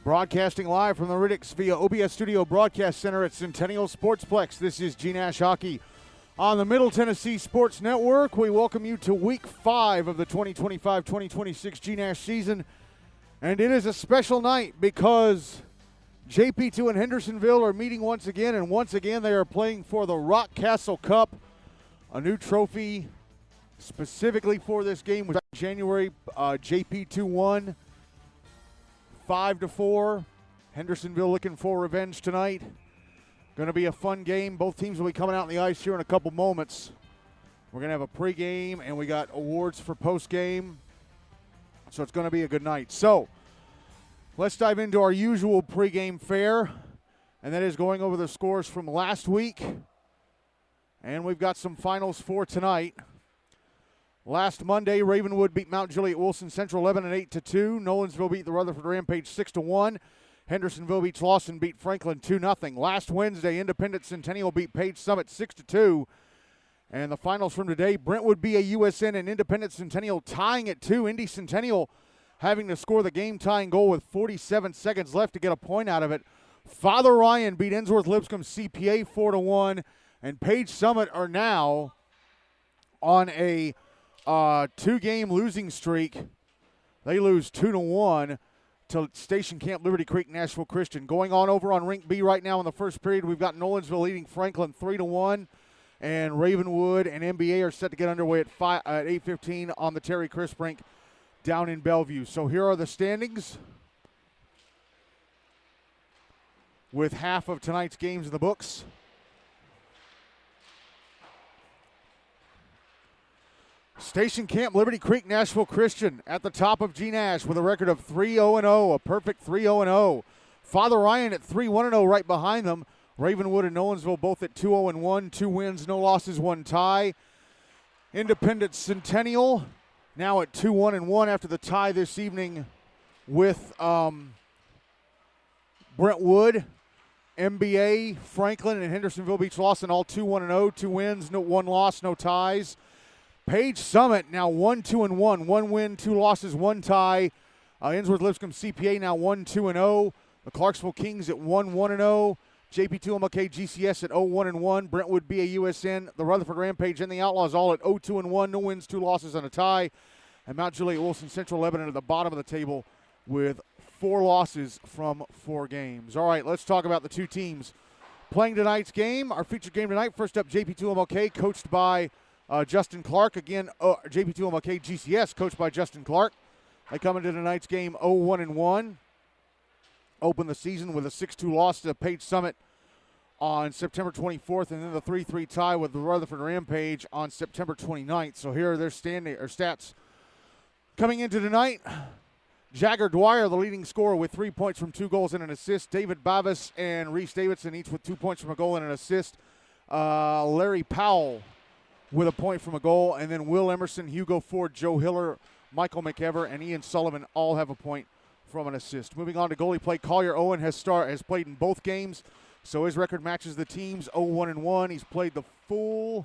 Broadcasting live from the Riddicks via OBS Studio Broadcast Center at Centennial Sportsplex. This is GNASH Hockey on the Middle Tennessee Sports Network. We welcome you to Week 5 of the 2025-2026 GNASH season. And it is a special night because JP2 and Hendersonville are meeting once again, and once again they are playing for the Rock Castle Cup, a new trophy specifically for this game. Was January, JP2 won 5-4. Hendersonville looking for revenge tonight. Going to be a fun game. Both teams will be coming out on the ice here in a couple moments. We're going to have a pregame, and we got awards for postgame. So it's going to be a good night. So let's dive into our usual pregame fare, and that is going over the scores from last week. And we've got some finals for tonight. Last Monday, Ravenwood beat Mount Juliet-Wilson Central 11-8-2. Nolensville beat the Rutherford Rampage 6-1. Hendersonville-Beech-Lawson beat Franklin 2-0. Last Wednesday, Independent Centennial beat Page Summit 6-2. And the finals from today, Brentwood BAUSN and Independent Centennial tying at 2. Indy Centennial having to score the game-tying goal with 47 seconds left to get a point out of it. Father Ryan beat Ensworth-Lipscomb CPA 4-1. And Page Summit are now on a two-game losing streak. They lose 2-1 to Station Camp Liberty Creek Nashville Christian. Going on over on Rink B right now in the first period, we've got Nolensville leading Franklin 3-1, and Ravenwood and NBA are set to get underway at 8:15 on the Terry Crisp rink down in Bellevue. So here are the standings with half of tonight's games in the books. Station Camp Liberty Creek Nashville Christian at the top of GNASH with a record of 3-0-0, a perfect 3-0-0. Father Ryan at 3-1-0 right behind them. Ravenwood and Nolensville both at 2-0-1, 2 wins, no losses, 1 tie. Independent Centennial now at 2-1-1 after the tie this evening with Brentwood. MBA, Franklin, and Hendersonville-Beech-Lawson all 2-1-0, 2 wins, 1 loss, no ties. Page Summit now 1-2-1, 1 win, 2 losses, 1 tie. Ensworth-Lipscomb CPA now 1-2-0. The Clarksville Kings at 1-1-0. JPII-MLK-GCS at 0-1-1. Brentwood BAUSN, the Rutherford Rampage, and the Outlaws all at 0-2-1. No wins, 2 losses, and a tie. And Mount Juliet-Wilson Central Lebanon at the bottom of the table with 4 losses from 4 games. All right, let's talk about the two teams playing tonight's game. Our featured game tonight, first up, JP2-MLK, coached by Justin Clark. Again, JP2-MLK-GCS, coached by Justin Clark. They come into tonight's game 0-1-1. Open the season with a 6-2 loss to Page Summit on September 24th, and then the 3-3 tie with the Rutherford Rampage on September 29th. So here are their stats coming into tonight. Jagger Dwyer, the leading scorer, with 3 points from 2 goals and an assist. David Bavis and Reese Davidson, each with 2 points from a goal and an assist. Larry Powell with a point from a goal, and then Will Emerson, Hugo Ford, Joe Hiller, Michael McEver, and Ian Sullivan all have a point from an assist. Moving on to goalie play, Collier Owen has played in both games, so his record matches the team's 0-1-1. He's played the full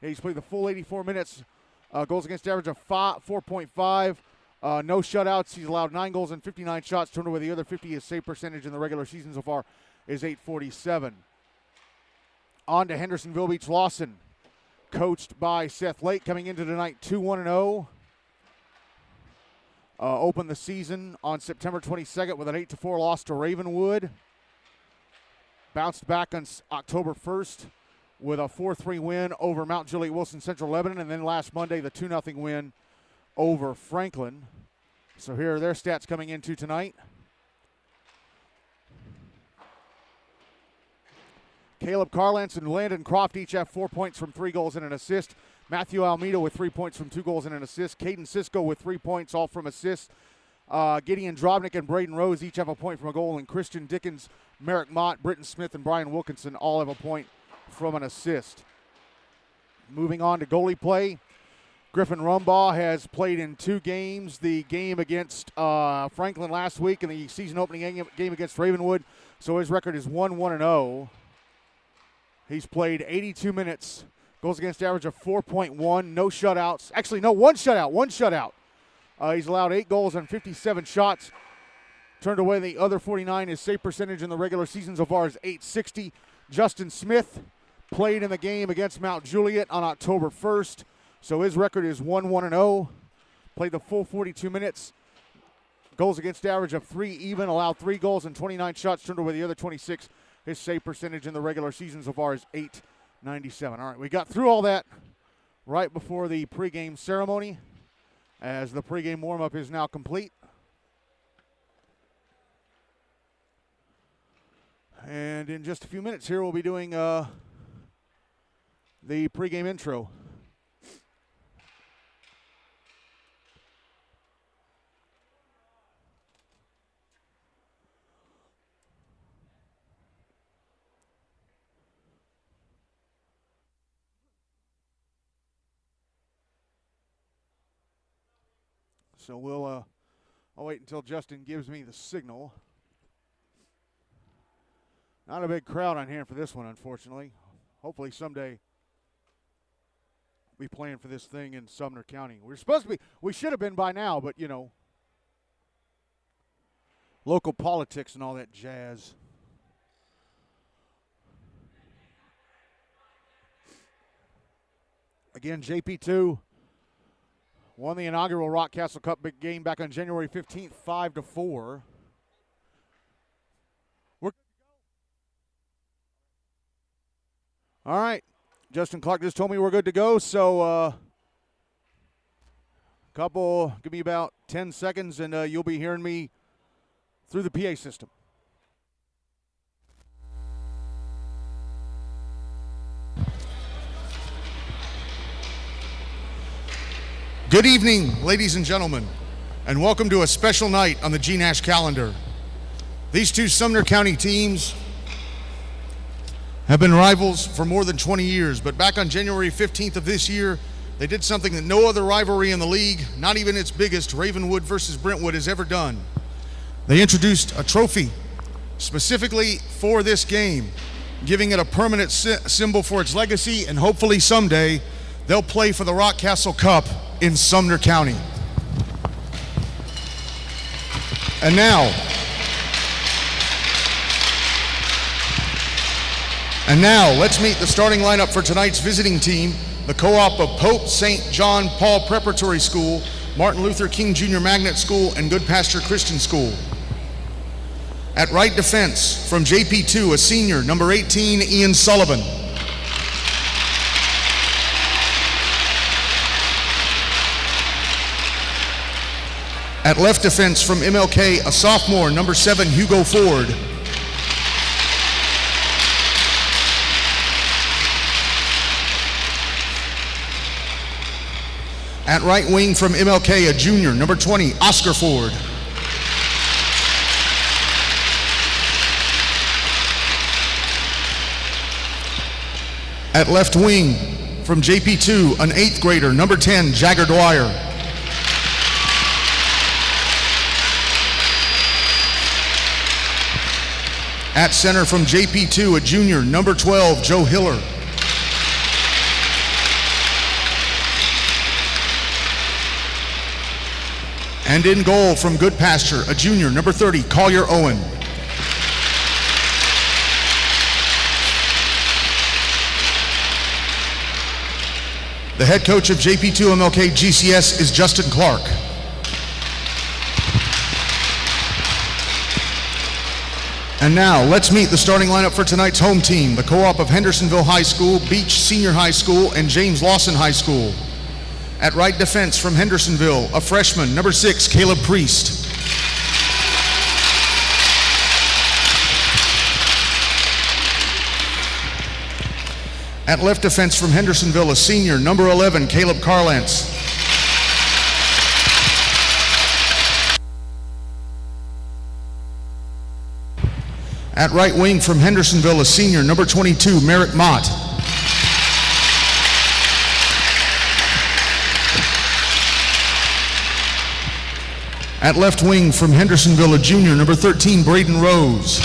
84 minutes. Goals against average of 4.5. No shutouts. He's allowed 9 goals and 59 shots. Turned over the other 50. His save percentage in the regular season so far is .847. On to Hendersonville-Beech-Lawson, coached by Seth Lake, coming into tonight 2-1-0. Opened the season on September 22nd with an 8-4 loss to Ravenwood. Bounced back on October 1st with a 4-3 win over Mount Juliet-Wilson Central Lebanon, and then last Monday the 2-0 win over Franklin. So here are their stats coming into tonight. Caleb Carlance and Landon Croft each have 4 points from 3 goals and an assist. Matthew Almeida with 3 points from 2 goals and an assist. Caden Sisco with 3 points, all from assists. Gideon Drobnik and Braden Rose each have a point from a goal. And Christian Dickens, Merrick Mott, Britton Smith, and Brian Wilkinson all have a point from an assist. Moving on to goalie play. Griffin Rumbaugh has played in 2 games. The game against Franklin last week and the season opening game against Ravenwood. So his record is 1-1-0. He's played 82 minutes. Goals against average of 4.1. No shutouts. Actually, no, one shutout. He's allowed 8 goals on 57 shots. Turned away the other 49. His save percentage in the regular season so far is .860. Justin Smith played in the game against Mount Juliet on October 1st. So his record is 1-1-0. Played the full 42 minutes. Goals against average of 3 even. Allowed 3 goals and 29 shots. Turned away the other 26. His save percentage in the regular season so far is .897. All right, we got through all that right before the pregame ceremony, as the pregame warm-up is now complete. And in just a few minutes here, we'll be doing the pregame intro. So I'll wait until Justin gives me the signal. Not a big crowd on hand for this one, unfortunately. Hopefully someday we'll be playing for this thing in Sumner County. We should have been by now, but you know, local politics and all that jazz. Again, JP2 won the inaugural Rockcastle Cup big game back on January 15th, 5-4. All right. Justin Clark just told me we're good to go, so give me about 10 seconds, and you'll be hearing me through the PA system. Good evening, ladies and gentlemen, and welcome to a special night on the GNASH calendar. These two Sumner County teams have been rivals for more than 20 years, but back on January 15th of this year, they did something that no other rivalry in the league, not even its biggest, Ravenwood versus Brentwood, has ever done. They introduced a trophy specifically for this game, giving it a permanent symbol for its legacy, and hopefully someday they'll play for the Rockcastle Cup in Sumner County. And now, let's meet the starting lineup for tonight's visiting team, the co-op of Pope St. John Paul Preparatory School, Martin Luther King Jr. Magnet School, and Good Pasture Christian School. At right defense, from JP2, a senior, number 18, Ian Sullivan. At left defense, from MLK, a sophomore, number 7, Hugo Ford. At right wing, from MLK, a junior, number 20, Oscar Ford. At left wing, from JP2, an 8th grader, number 10, Jagger Dwyer. At center, from JP2, a junior, number 12, Joe Hiller. And in goal, from Good Pasture, a junior, number 30, Collier Owen. The head coach of JPII-MLK-GCS is Justin Clark. And now, let's meet the starting lineup for tonight's home team, the co-op of Hendersonville High School, Beach Senior High School, and James Lawson High School. At right defense, from Hendersonville, a freshman, number 6, Caleb Priest. At left defense, from Hendersonville, a senior, number 11, Caleb Carlance. At right wing, from Hendersonville, a senior, number 22, Merrick Mott. At left wing, from Hendersonville, a junior, number 13, Braden Rose.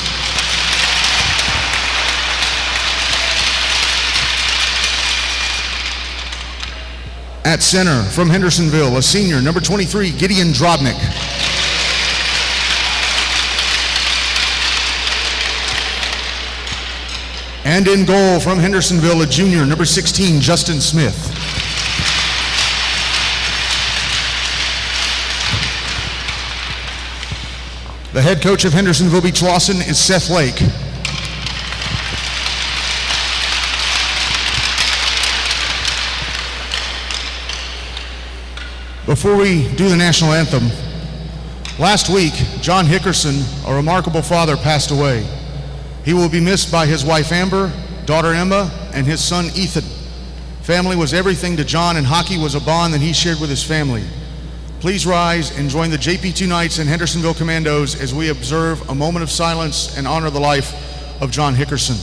At center, from Hendersonville, a senior, number 23, Gideon Drobnik. And in goal from Hendersonville, a junior, number 16, Justin Smith. The head coach of Hendersonville-Beech-Lawson is Seth Lake. Before we do the national anthem, last week, John Hickerson, a remarkable father, passed away. He will be missed by his wife Amber, daughter Emma, and his son Ethan. Family was everything to John, and hockey was a bond that he shared with his family. Please rise and join the JPII Knights and Hendersonville Commandos as we observe a moment of silence and honor the life of John Hickerson.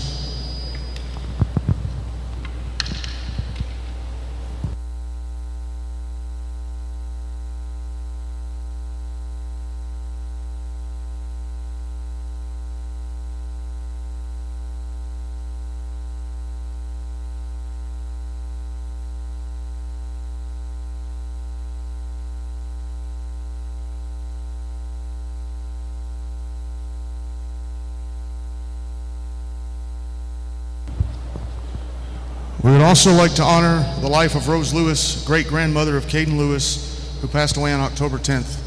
We would also like to honor the life of Rose Lewis, great-grandmother of Caden Lewis, who passed away on October 10th.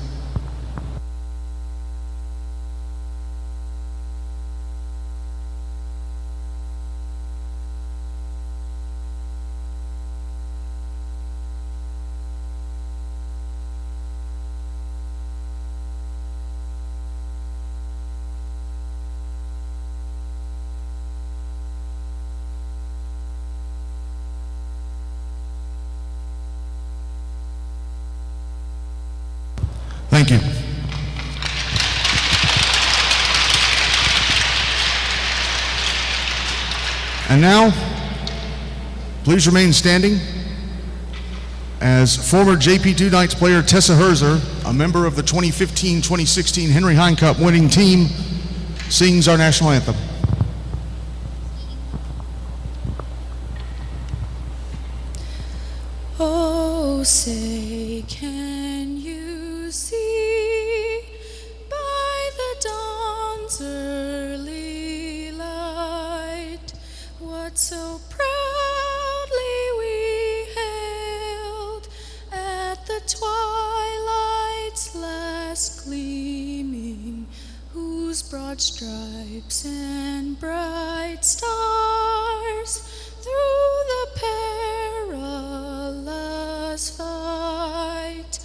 Thank you. And now, please remain standing as former JPII Knights player Tessa Herzer, a member of the 2015-2016 Henry Hine Cup winning team, sings our national anthem. Oh, say, can you see by the dawn's early light what so proudly we hailed at the twilight's last gleaming, whose broad stripes and bright stars through the perilous fight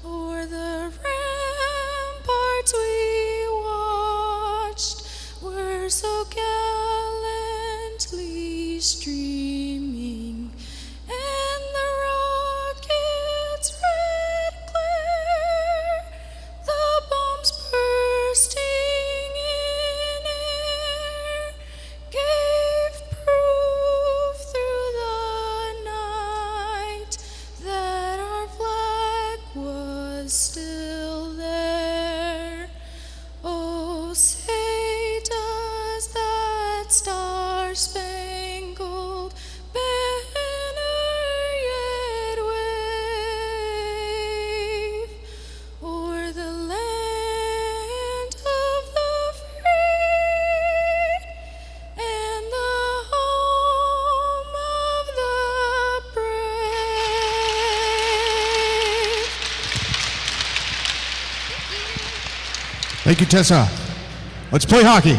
o'er the ramparts we watched were so gallantly streaming, and the rocket's red glare, the bombs bursting in air, gave proof through the night that our flag was still there. Oh, say does that star-spangled banner yet wave o'er the land of the free and the home of the brave? Thank you, Tessa. Let's play hockey.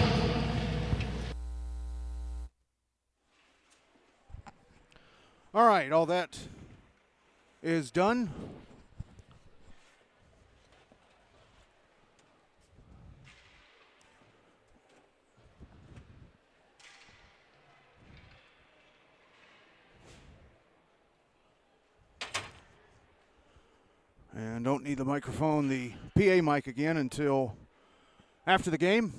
All right, all that is done. And don't need the microphone, the PA mic again until after the game.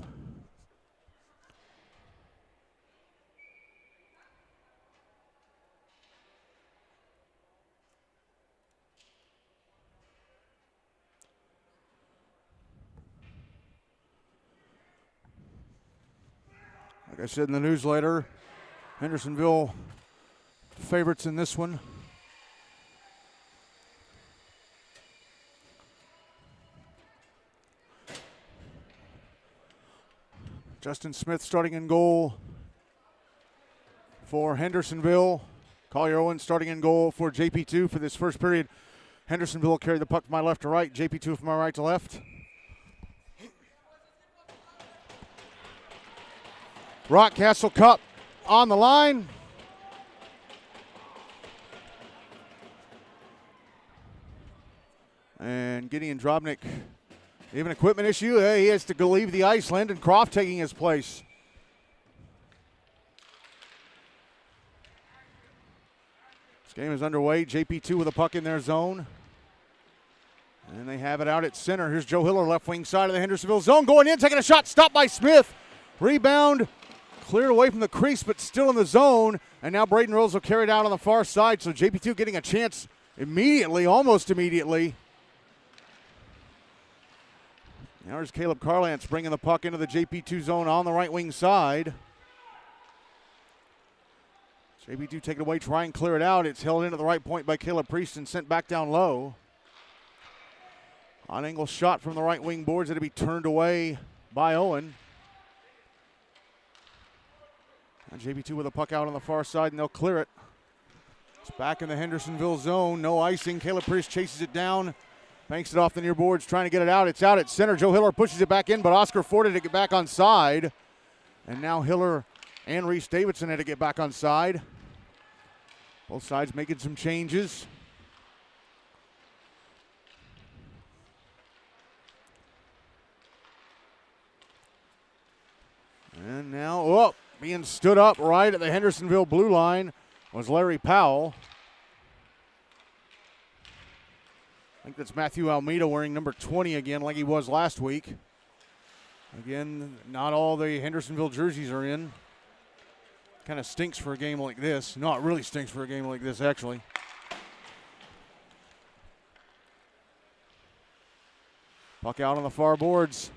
Like I said in the newsletter, Hendersonville favorites in this one. Justin Smith starting in goal. for Hendersonville. Collier Owen starting in goal for JP2 for this first period. Hendersonville will carry the puck from my left to right. JP2 from my right to left. Rockcastle Cup on the line. And Gideon Drobnik, even equipment issue. He has to go leave the ice. Landon Croft taking his place. This game is underway. JP2 with a puck in their zone. And they have it out at center. Here's Joe Hiller, left wing side of the Hendersonville zone. Going in, taking a shot, stopped by Smith. Rebound, cleared away from the crease, but still in the zone. And now Braden Rose will carry it out on the far side. So JP2 getting a chance immediately, almost immediately. Now there's Caleb Carlance bringing the puck into the JP2 zone on the right wing side. JP2 take it away, try and clear it out. It's held in at the right point by Caleb Priest and sent back down low. On angle shot from the right wing boards. It'll be turned away by Owen. And JP2 with a puck out on the far side, and they'll clear it. It's back in the Hendersonville zone. No icing. Caleb Priest chases it down. Banks it off the near boards, trying to get it out. It's out at center. Joe Hiller pushes it back in, but Oscar Ford had to get back on side. And now Hiller and Reese Davidson had to get back on side. Both sides making some changes. And now, being stood up right at the Hendersonville blue line was Larry Powell. I think that's Matthew Almeida wearing number 20 again, like he was last week. Again, not all the Hendersonville jerseys are in. Kind of stinks for a game like this. No, it really stinks for a game like this, actually. Puck out on the far boards.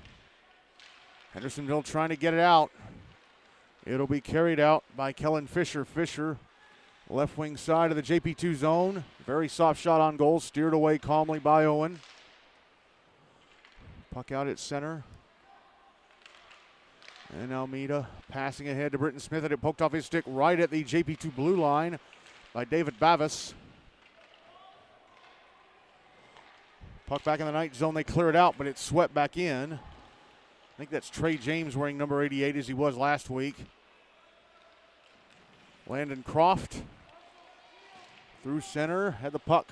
Hendersonville trying to get it out. It'll be carried out by Kellen Fisher. Fisher, left wing side of the JP2 zone. Very soft shot on goal, steered away calmly by Owen. Puck out at center. And Almeida passing ahead to Britton Smith, and it poked off his stick right at the JP2 blue line by David Bavis. Puck back in the night zone. They clear it out, but it's swept back in. I think that's Trey James wearing number 88 as he was last week. Landon Croft through center, had the puck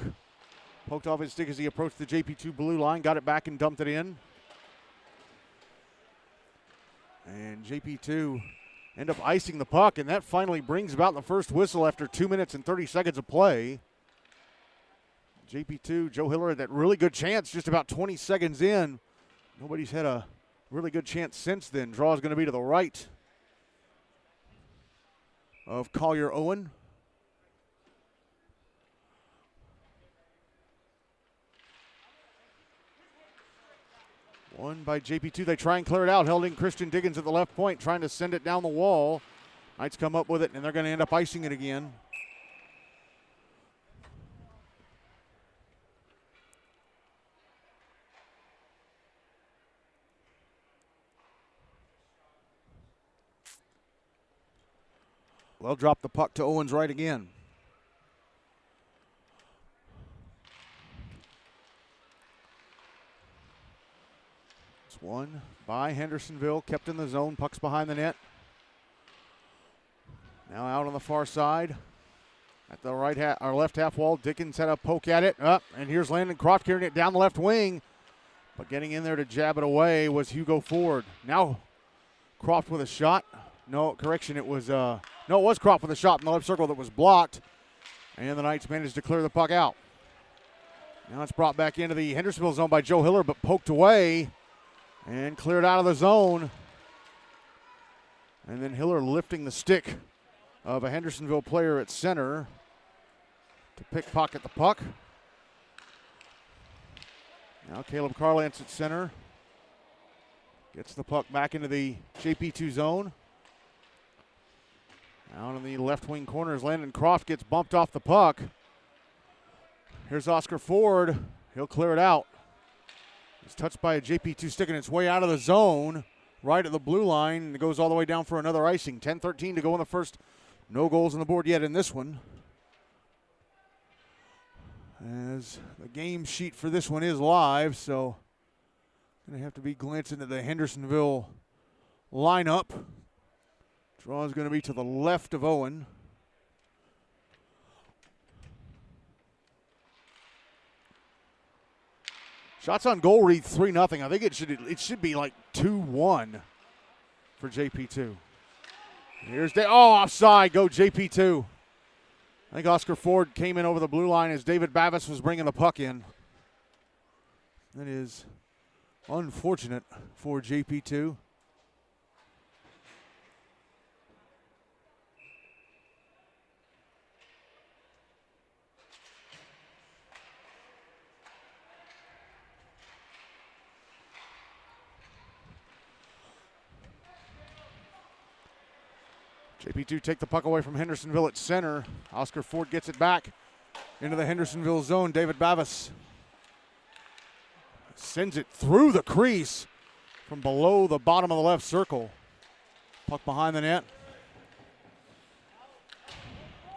poked off his stick as he approached the JP2 blue line, got it back and dumped it in. And JP2 end up icing the puck, and that finally brings about the first whistle after 2 minutes and 30 seconds of play. JP2, Joe Hiller had that really good chance just about 20 seconds in. Nobody's had a really good chance since then. Draw is going to be to the right of Collier Owen. One by JP2. They try and clear it out. Held in Christian Diggins at the left point, trying to send it down the wall. Knights come up with it, and they're going to end up icing it again. They'll drop the puck to Owens right again. It's one by Hendersonville, kept in the zone, puck's behind the net. Now out on the far side. At the right half, or left half wall, Dickens had a poke at it. And here's Landon Croft carrying it down the left wing. But getting in there to jab it away was Hugo Ford. Now Croft with a shot. No, correction, it was no, it was Croft with a shot in the left circle that was blocked. And the Knights managed to clear the puck out. Now it's brought back into the Hendersonville zone by Joe Hiller, but poked away and cleared out of the zone. And then Hiller lifting the stick of a Hendersonville player at center to pickpocket the puck. Now Caleb Carlance at center. Gets the puck back into the JP2 zone. Out in the left wing corner as Landon Croft gets bumped off the puck. Here's Oscar Ford. He'll clear it out. It's touched by a JP2 stick and its way out of the zone right at the blue line. It goes all the way down for another icing. 10-13 to go in the first No goals on the board yet in this one, as the game sheet for this one is live, so going to have to be glancing at the Hendersonville lineup. Draw is going to be to the left of Owen. Shots on goal read 3-0. I think it should be like 2-1 for JP2. Here's offside. Go JP2. I think Oscar Ford came in over the blue line as David Bavis was bringing the puck in. That is unfortunate for JP2. JP2 take the puck away from Hendersonville at center. Oscar Ford gets it back into the Hendersonville zone. David Bavis sends it through the crease from below the bottom of the left circle. Puck behind the net.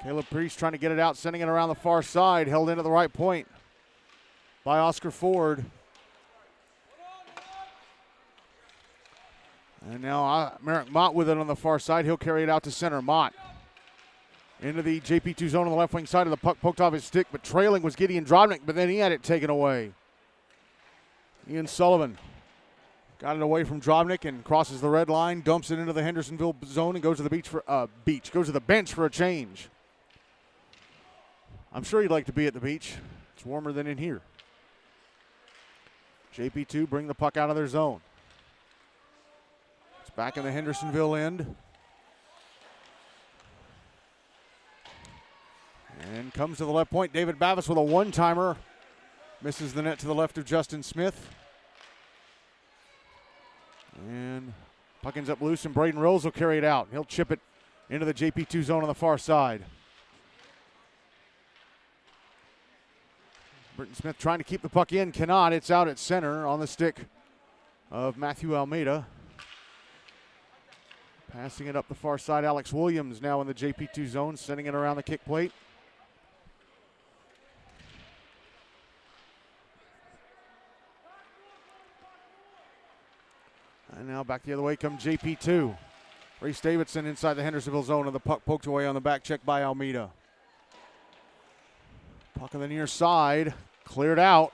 Caleb Priest trying to get it out, sending it around the far side, held into the right point by Oscar Ford. And now Merrick Mott with it on the far side. He'll carry it out to center. Mott into the JP2 zone on the left wing side of the puck, poked off his stick, but trailing was Gideon Drodnik, but then he had it taken away. Ian Sullivan got it away from Drodnik and crosses the red line, dumps it into the Hendersonville zone and goes to the bench for a change. I'm sure he'd like to be at the beach. It's warmer than in here. JP2 bring the puck out of their zone. It's back in the Hendersonville end. And comes to the left point. David Bavis with a one-timer. Misses the net to the left of Justin Smith. And puck ends up loose, and Braden Rose will carry it out. He'll chip it into the JP2 zone on the far side. Britton Smith trying to keep the puck in, cannot. It's out at center on the stick of Matthew Almeida. Passing it up the far side, Alex Williams now in the JP2 zone, sending it around the kick plate. And now back the other way comes JP2. Reese Davidson inside the Hendersonville zone, and the puck poked away on the back check by Almeida. Puck on the near side, cleared out.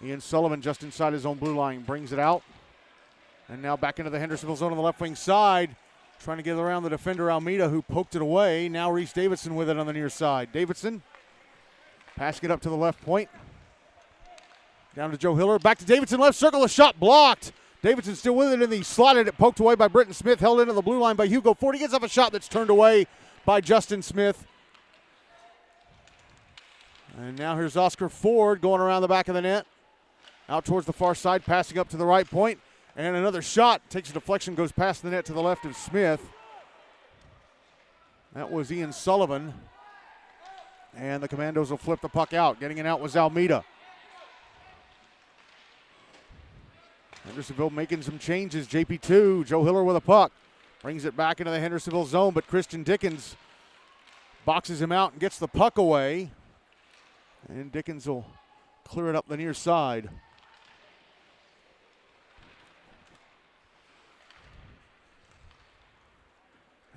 Ian Sullivan just inside his own blue line, brings it out. And now back into the Hendersonville zone on the left wing side, trying to get around the defender Almeida, who poked it away. Now Reese Davidson with it on the near side. Davidson passing it up to the left point. Down to Joe Hiller. Back to Davidson, left circle, a shot blocked. Davidson still with it, and he slotted it, poked away by Britton Smith, held into the blue line by Hugo Ford. He gets off a shot that's turned away by Justin Smith. And now here's Oscar Ford going around the back of the net. Out towards the far side, passing up to the right point. And another shot, takes a deflection, goes past the net to the left of Smith. That was Ian Sullivan. And the Commandos will flip the puck out. Getting it out was Almeida. Hendersonville making some changes. JP2, Joe Hiller with a puck. Brings it back into the Hendersonville zone, but Christian Dickens boxes him out and gets the puck away. And Dickens will clear it up the near side.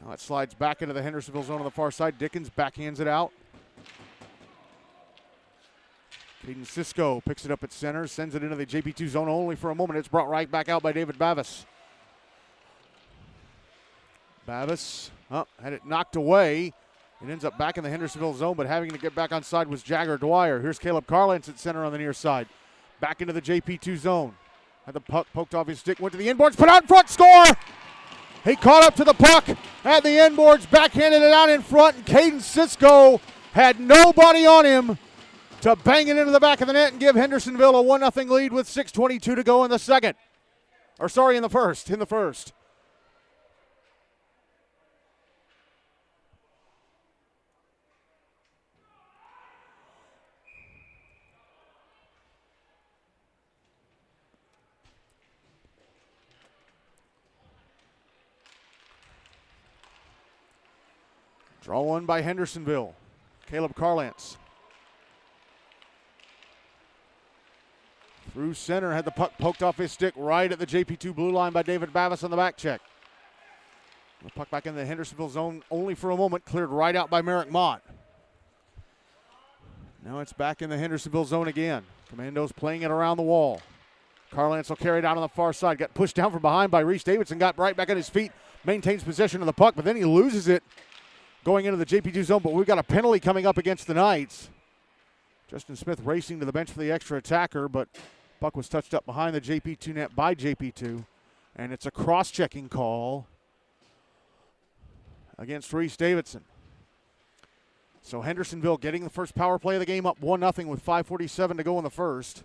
Now it slides back into the Hendersonville zone on the far side. Dickens backhands it out. Caden Sisco picks it up at center, sends it into the JP2 zone only for a moment. It's brought right back out by David Bavis. Bavis had it knocked away. It ends up back in the Hendersonville zone, but having to get back on side was Jagger Dwyer. Here's Caleb Carlins at center on the near side. Back into the JP2 zone. Had the puck poked off his stick, went to the inboards, put out in front, score! He caught up to the puck at the inboards, backhanded it out in front, and Caden Sisco had nobody on him to bang it into the back of the net and give Hendersonville a 1-0 lead with 6:22 to go in the second. In the first. Draw one by Hendersonville. Caleb Carlance. Through center, had the puck poked off his stick right at the JP2 blue line by David Bavis on the back check. The puck back in the Hendersonville zone only for a moment, cleared right out by Merrick Mott. Now it's back in the Hendersonville zone again. Commandos playing it around the wall. Carlance will carry it out on the far side. Got pushed down from behind by Reese Davidson, got right back on his feet, maintains possession of the puck, but then he loses it going into the JP2 zone, but we've got a penalty coming up against the Knights. Justin Smith racing to the bench for the extra attacker, but puck was touched up behind the JP2 net by JP2, and it's a cross-checking call against Reese Davidson. So Hendersonville getting the first power play of the game, up 1-0 with 5:47 to go in the first.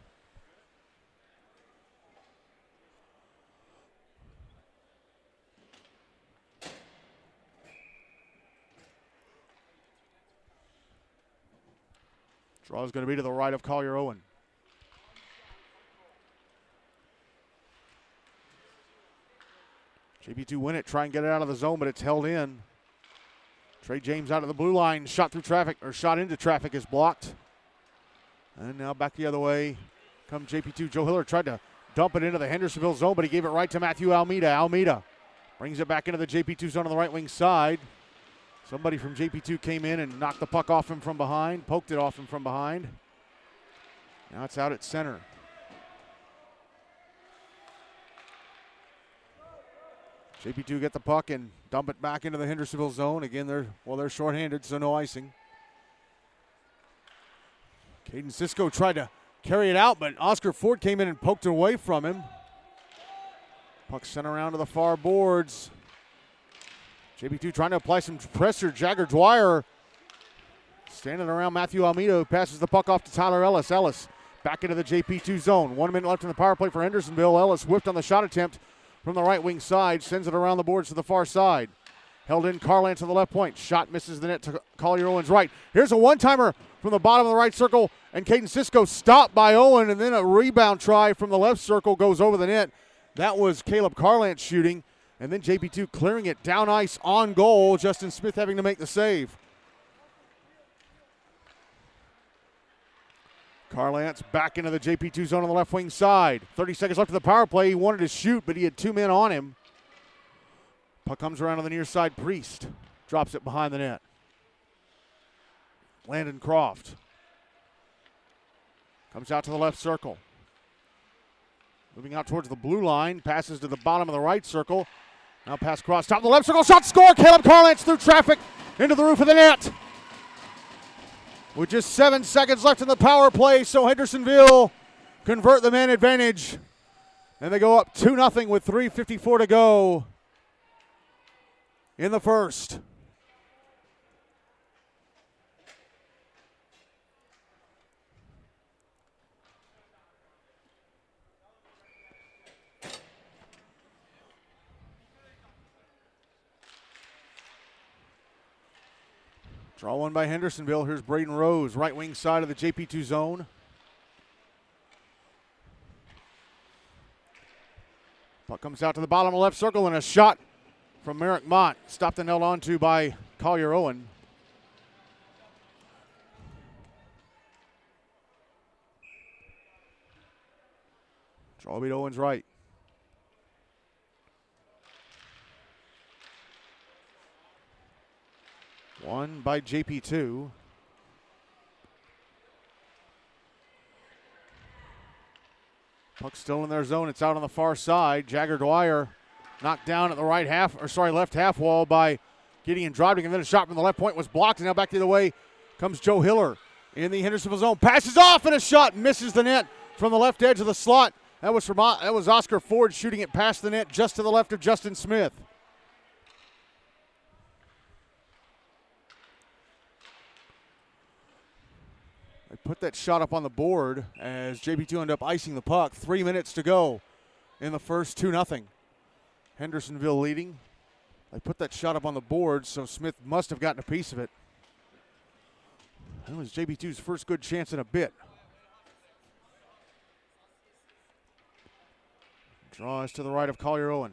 Draw is going to be to the right of Collier Owen. JP2 win it, try and get it out of the zone, but it's held in. Trey James out of the blue line, shot through traffic, or shot into traffic is blocked. And now back the other way comes JP2. Joe Hiller tried to dump it into the Hendersonville zone, but he gave it right to Matthew Almeida. Almeida brings it back into the JP2 zone on the right wing side. Somebody from JP2 came in and knocked the puck off him from behind, poked it off him from behind. Now it's out at center. JP2 get the puck and dump it back into the Hendersonville zone. Again, they're shorthanded, so no icing. Caden Sisco tried to carry it out, but Oscar Ford came in and poked it away from him. Puck sent around to the far boards. JP2 trying to apply some pressure. Jagger Dwyer standing around Matthew Almeida, who passes the puck off to Tyler Ellis. Ellis back into the JP2 zone. 1 minute left in the power play for Hendersonville. Ellis whiffed on the shot attempt from the right wing side, sends it around the boards to the far side. Held in Carlance on the left point. Shot misses the net to Collier Owen's right. Here's a one-timer from the bottom of the right circle, and Caden Sisco stopped by Owen, and then a rebound try from the left circle goes over the net. That was Caleb Carlance shooting, and then JP2 clearing it down ice on goal. Justin Smith having to make the save. Carlance back into the JP2 zone on the left wing side. 30 seconds left of the power play. He wanted to shoot, but he had 2 men on him. Puck comes around on the near side. Priest drops it behind the net. Landon Croft comes out to the left circle. Moving out towards the blue line. Passes to the bottom of the right circle. Now pass across top of the left circle. Shot, score! Caleb Carlance through traffic into the roof of the net. With just 7 seconds left in the power play, so Hendersonville convert the man advantage. And they go up 2-0 with 3:54 to go in the first. Draw one by Hendersonville. Here's Braden Rose, right wing side of the JP2 zone. Puck comes out to the bottom of the left circle, and a shot from Merrick Mott. Stopped and held onto by Collier Owen. Draw beat Owen's right. One by JP2. Puck still in their zone. It's out on the far side. Jagger Dwyer knocked down at the left half wall by Gideon Drodvik, and then a shot from the left point was blocked, and now back the other way comes Joe Hiller in the Hendersonville zone. Passes off, and a shot misses the net from the left edge of the slot. That was Oscar Ford shooting it past the net just to the left of Justin Smith. They put that shot up on the board as JP2 ended up icing the puck. 3 minutes to go in the first, 2-0. Hendersonville leading. They put that shot up on the board, so Smith must have gotten a piece of it. That was JP2's first good chance in a bit. Draws to the right of Collier Owen.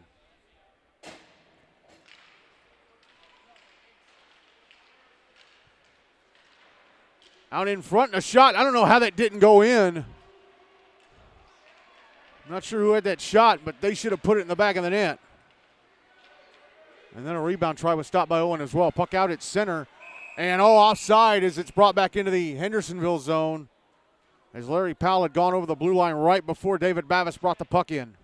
Out in front and a shot. I don't know how that didn't go in. I'm not sure who had that shot, but they should have put it in the back of the net. And then a rebound try was stopped by Owen as well. Puck out at center. And offside as it's brought back into the Hendersonville zone. As Larry Powell had gone over the blue line right before David Bavis brought the puck in.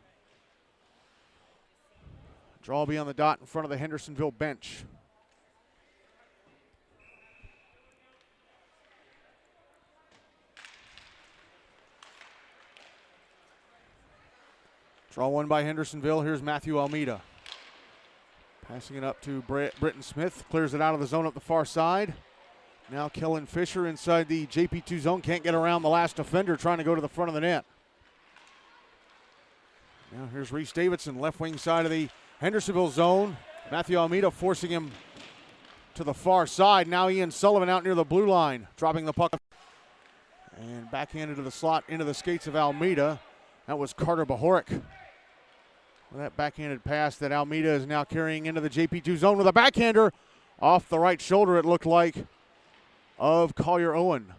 Draw will be on the dot in front of the Hendersonville bench. Draw one by Hendersonville. Here's Matthew Almeida. Passing it up to Britton Smith. Clears it out of the zone up the far side. Now Kellen Fisher inside the JP2 zone. Can't get around the last defender trying to go to the front of the net. Now here's Reese Davidson, left wing side of the Hendersonville zone. Matthew Almeida forcing him to the far side. Now Ian Sullivan out near the blue line, dropping the puck. And backhanded to the slot into the skates of Almeida. That was Carter Bahoric. Well, that backhanded pass that Almeida is now carrying into the JP2 zone with a backhander off the right shoulder, it looked like, of Collier Owen.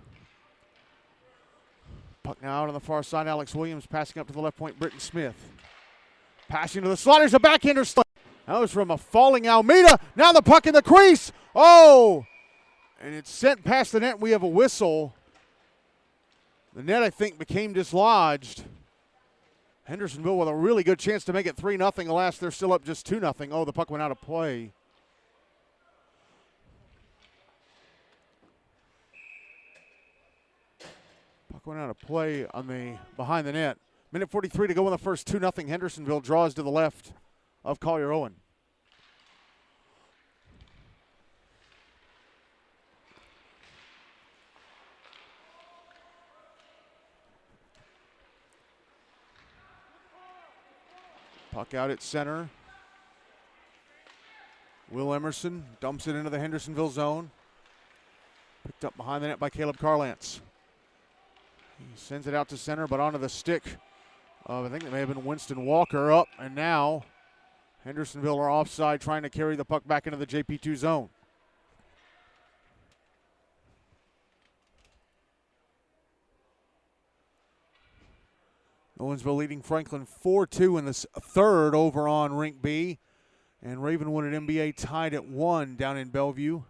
Puck now out on the far side. Alex Williams passing up to the left point. Britton Smith. Passing to the slot. There's a backhander. That was from a falling Almeida. Now the puck in the crease. Oh! And it's sent past the net. We have a whistle. The net, I think, became dislodged. Hendersonville with a really good chance to make it 3-0. Alas, they're still up just 2-0. Oh, the puck went out of play. Puck went out of play on the behind the net. Minute 43 to go in the first. 2-0. Hendersonville draws to the left of Collier Owen. Puck out at center. Will Emerson dumps it into the Hendersonville zone. Picked up behind the net by Caleb Carlance. He sends it out to center, but onto the stick of, I think it may have been Winston Walker, up, and now Hendersonville are offside, trying to carry the puck back into the JP2 zone. Owensville leading Franklin 4-2 in the third over on Rink B. And Ravenwood at MBA tied at 1 down in Bellevue.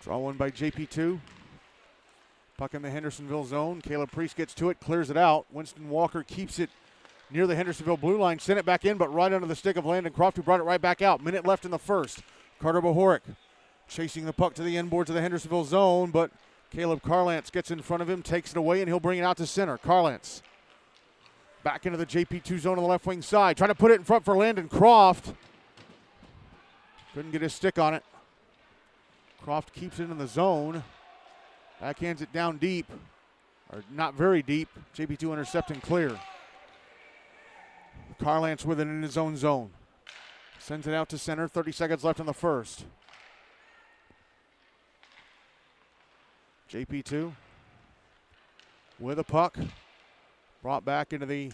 Draw one by JP2. Puck in the Hendersonville zone. Caleb Priest gets to it, clears it out. Winston Walker keeps it near the Hendersonville blue line. Sent it back in, but right under the stick of Landon Croft, who brought it right back out. Minute left in the first. Carter Bahoric chasing the puck to the end boards of the Hendersonville zone, but Caleb Carlance gets in front of him, takes it away, and he'll bring it out to center. Carlance back into the JP2 zone on the left wing side. Trying to put it in front for Landon Croft. Couldn't get his stick on it. Croft keeps it in the zone. Backhands it down deep, or not very deep. JP2 intercepting clear. Carlance with it in his own zone. Sends it out to center. 30 seconds left in the first. JP2 with a puck. Brought back into the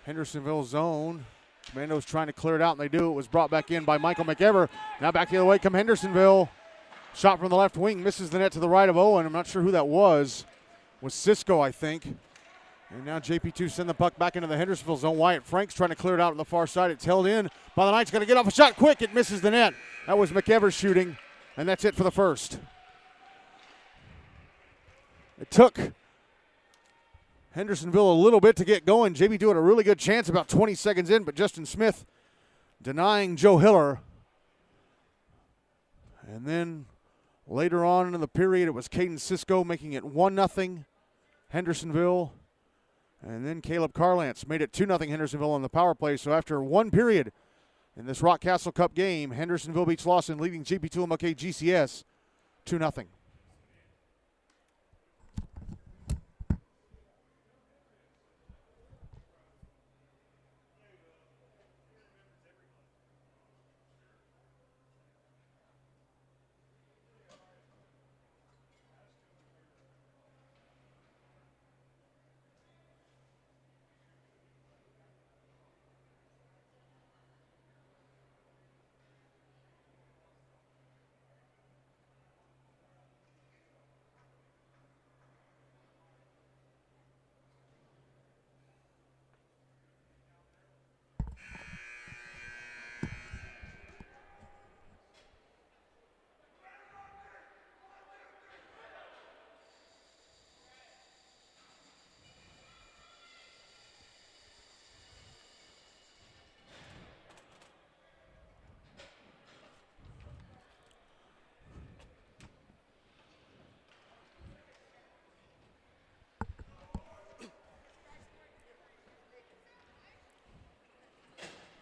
Hendersonville zone. Commandos trying to clear it out, and they do. It was brought back in by Michael McEver. Now back the other way come Hendersonville. Shot from the left wing, misses the net to the right of Owen. I'm not sure who that was. Was Sisco, I think. And now JP2 send the puck back into the Hendersonville zone. Wyatt Frank's trying to clear it out on the far side. It's held in by the Knights. Going to get off a shot quick. It misses the net. That was McEver shooting, and that's it for the first. It took Hendersonville a little bit to get going. JP2 had a really good chance about 20 seconds in, but Justin Smith denying Joe Hiller. And then later on in the period, it was Caden Sisco making it 1-0 Hendersonville. And then Caleb Carlance made it 2-0 Hendersonville on the power play. So after one period in this Rock Castle Cup game, Hendersonville-Beech-Lawson leading JPII-MLK-GCS 2-0.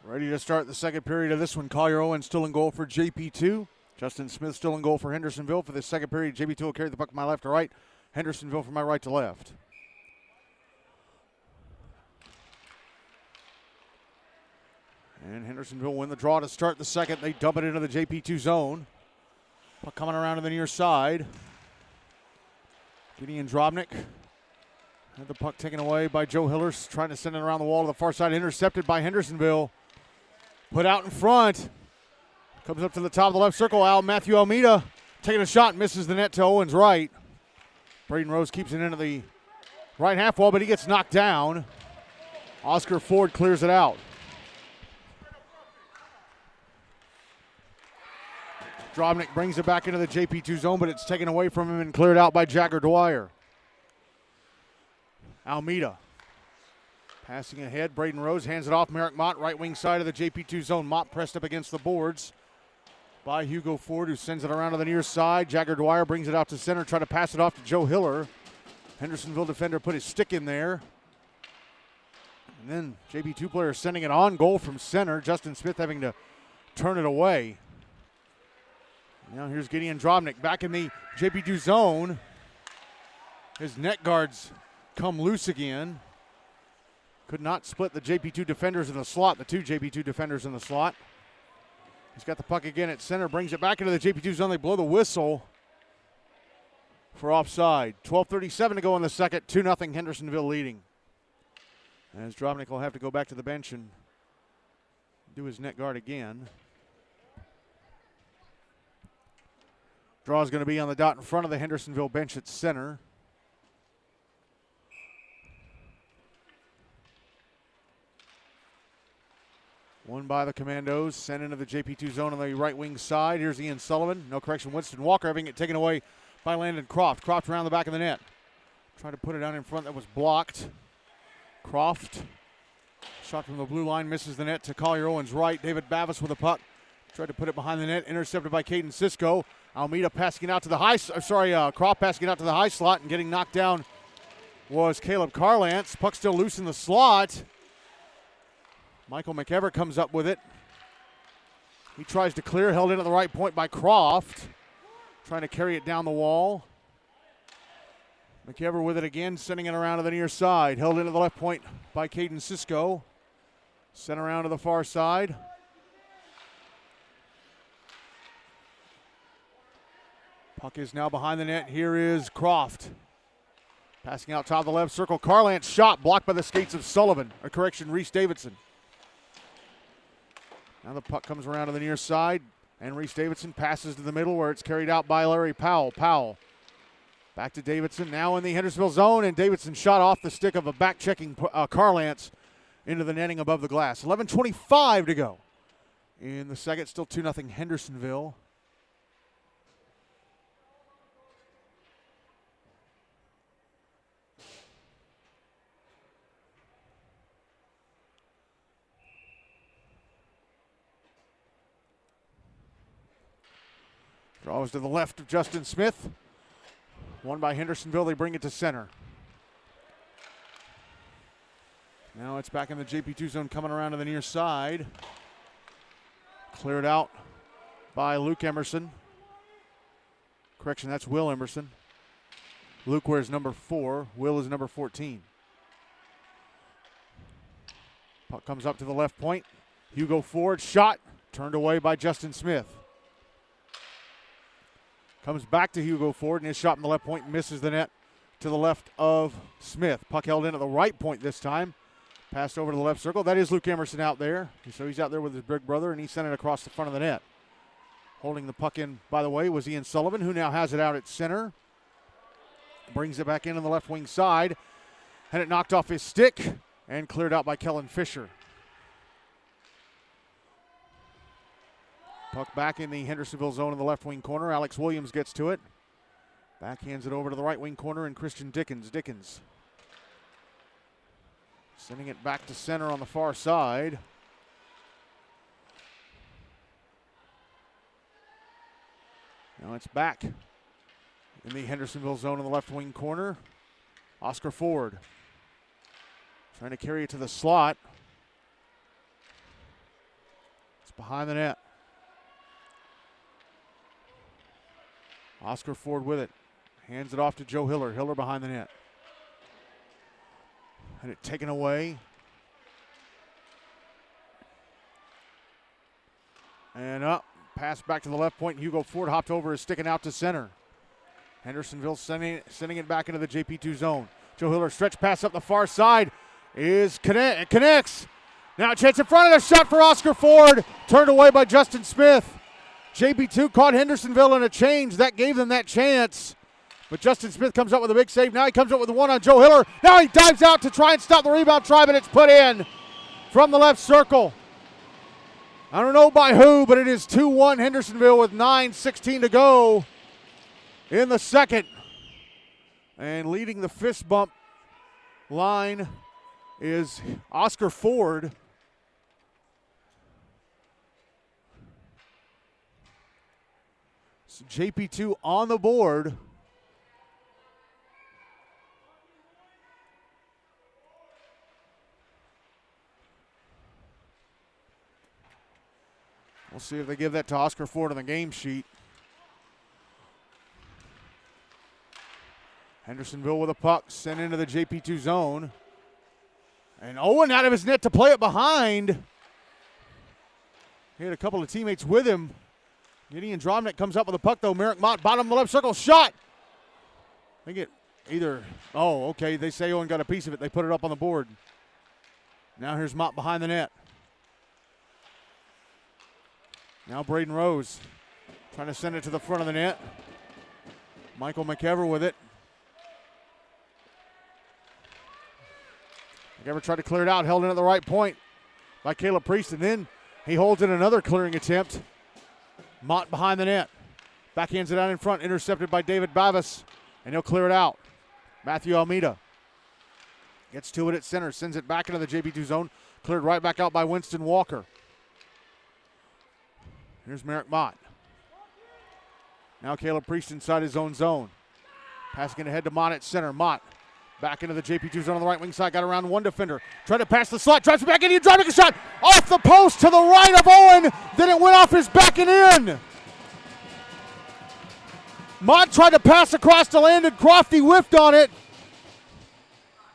Ready to start the second period of this one. Collier Owens still in goal for JP2. Justin Smith still in goal for Hendersonville. For the second period, JP2 will carry the puck from my left to right. Hendersonville from my right to left. And Hendersonville win the draw to start the second. They dump it into the JP2 zone. Puck coming around to the near side. Gideon Drobnik had the puck taken away by Joe Hillers, trying to send it around the wall to the far side. Intercepted by Hendersonville. Put out in front. Comes up to the top of the left circle. Matthew Almeida taking a shot, misses the net to Owens' right. Braden Rose keeps it into the right half wall, but he gets knocked down. Oscar Ford clears it out. Drobnik brings it back into the JP2 zone, but it's taken away from him and cleared out by Jagger Dwyer. Almeida passing ahead. Braden Rose hands it off. Merrick Mott, right wing side of the JP2 zone. Mott pressed up against the boards by Hugo Ford, who sends it around to the near side. Jagger Dwyer brings it out to center, try to pass it off to Joe Hiller. Hendersonville defender put his stick in there. And then JP2 player sending it on goal from center. Justin Smith having to turn it away. Now here's Gideon Drobnik back in the JP2 zone. His net guards come loose again. Could not split the JP2 defenders in the slot, the two JP2 defenders in the slot. He's got the puck again at center, brings it back into the JP2 zone. They blow the whistle for offside. 12:37 to go in the second, 2-0 Hendersonville leading. As Drobnik will have to go back to the bench and do his net guard again. Draw is going to be on the dot in front of the Hendersonville bench at center. Won by the Commandos, sent into the JP2 zone on the right wing side. Here's Ian Sullivan. No correction, Winston Walker having it taken away by Landon Croft. Croft around the back of the net. Trying to put it out in front, that was blocked. Croft, shot from the blue line, misses the net to Collier Owens' right. David Bavis with a puck. Tried to put it behind the net, intercepted by Caden Sisco. Almeida passing it out to the high, Croft passing it out to the high slot and getting knocked down was Caleb Carlance. Puck still loose in the slot. Michael McEver comes up with it. He tries to clear, held in at the right point by Croft. Trying to carry it down the wall. McEver with it again, sending it around to the near side. Held into the left point by Caden Sisco. Sent around to the far side. Puck is now behind the net. Here is Croft. Passing out top of the left circle. Carlance shot blocked by the skates of Sullivan. A correction, Reese Davidson. Now the puck comes around to the near side, and Reese Davidson passes to the middle where it's carried out by Larry Powell. Powell back to Davidson, now in the Hendersonville zone, and Davidson shot off the stick of a back-checking Carlance into the netting above the glass. 11:25 to go in the second, still 2-0 Hendersonville. Draws to the left of Justin Smith. Won by Hendersonville. They bring it to center. Now it's back in the JP2 zone, coming around to the near side. Cleared out by Luke Emerson. Correction, that's Will Emerson. Luke wears number 4. Will is number 14. Puck comes up to the left point. Hugo Ford shot. Turned away by Justin Smith. Comes back to Hugo Ford, and his shot from the left point misses the net to the left of Smith. Puck held in at the right point this time. Passed over to the left circle. That is Luke Emerson out there. So he's out there with his big brother, and he sent it across the front of the net. Holding the puck in, by the way, was Ian Sullivan, who now has it out at center. Brings it back in on the left wing side. Had it knocked off his stick and cleared out by Kellen Fisher. Puck back in the Hendersonville zone in the left wing corner. Alex Williams gets to it. Backhands it over to the right wing corner, and Christian Dickens. Sending it back to center on the far side. Now it's back in the Hendersonville zone in the left wing corner. Oscar Ford trying to carry it to the slot. behind the net. Oscar Ford with it. Hands it off to Joe Hiller. Hiller behind the net. And it taken away. And up. Pass back to the left point. Hugo Ford hopped over, is sticking out to center. Hendersonville sending it back into the JP2 zone. Joe Hiller stretch pass up the far side. Connects. Now a chance in front of the shot for Oscar Ford. Turned away by Justin Smith. JP2 caught Hendersonville in a change. That gave them that chance. But Justin Smith comes up with a big save. Now he comes up with the one on Joe Hiller. Now he dives out to try and stop the rebound try, but it's put in from the left circle. I don't know by who, but it is 2-1 Hendersonville with 9:16 to go in the second. And leading the fist bump line is Oscar Ford. So JP2 on the board. We'll see if they give that to Oscar Ford on the game sheet. Hendersonville with a puck, sent into the JP2 zone. And Owen out of his net to play it behind. He had a couple of teammates with him. Gideon Drobnik comes up with a puck though. Merrick Mott, bottom of the left circle, shot. They get either, okay, they say Owen got a piece of it. They put it up on the board. Now here's Mott behind the net. Now Braden Rose trying to send it to the front of the net. Michael McEver with it. McEver tried to clear it out, held in at the right point by Caleb Priest, and then he holds in another clearing attempt. Mott behind the net. Backhands it out in front, intercepted by David Bavis, and he'll clear it out. Matthew Almeida gets to it at center, sends it back into the JP2 zone, cleared right back out by Winston Walker. Here's Merrick Mott. Now Caleb Priest inside his own zone. Passing it ahead to Mott at center. Mott back into the JP2 zone on the right wing side. Got around one defender. Tried to pass the slot. Drives it back in. He driving a shot off the post to the right of Owen. Then it went off his back and in. Mott tried to pass across to Landon Crofty. Whiffed on it.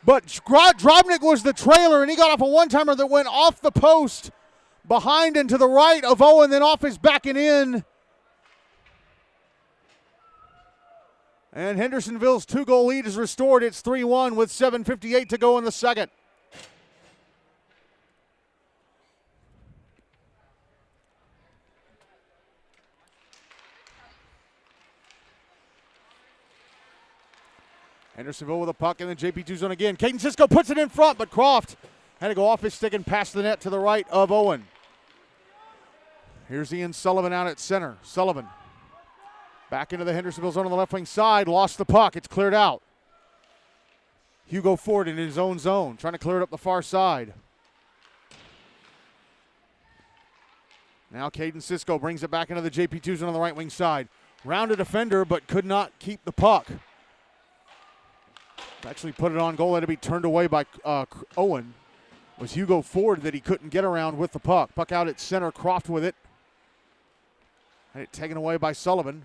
But Drobnik was the trailer, and he got off a one-timer that went off the post. Behind and to the right of Owen, then off his back and in. And Hendersonville's 2-goal lead is restored. It's 3-1 with 7:58 to go in the second. Hendersonville with a puck in the JP2 zone again. Caden Sisco puts it in front, but Croft had to go off his stick and pass the net to the right of Owen. Here's Ian Sullivan out at center. Sullivan back into the Hendersonville zone on the left wing side. Lost the puck. It's cleared out. Hugo Ford in his own zone, trying to clear it up the far side. Now Caden Sisco brings it back into the JP2 zone on the right wing side. Rounded defender, but could not keep the puck. Actually put it on goal. Had to be turned away by Owen. It was Hugo Ford that he couldn't get around with the puck. Puck out at center. Croft with it. Had it taken away by Sullivan.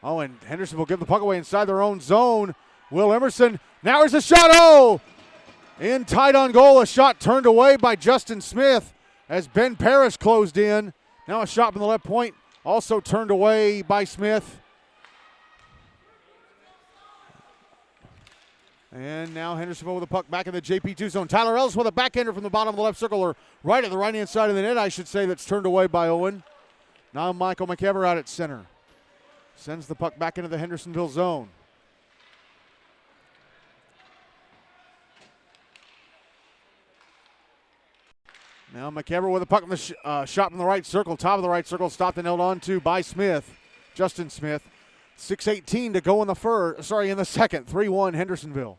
Oh, and Henderson will give the puck away inside their own zone. Will Emerson. Now here's a shot. In tight on goal. A shot turned away by Justin Smith as Ben Parrish closed in. Now a shot from the left point. Also turned away by Smith. And now Hendersonville with the puck back in the JP2 zone. Tyler Ellis with a backhander from the bottom of the left circle, or right at the right-hand side of the net, I should say, that's turned away by Owen. Now Michael McEver out at center. Sends the puck back into the Hendersonville zone. Now McEver with a puck in the shot from the right circle, top of the right circle, stopped and held on to by Smith, Justin Smith. 6:18 to go in the second. 3-1 Hendersonville.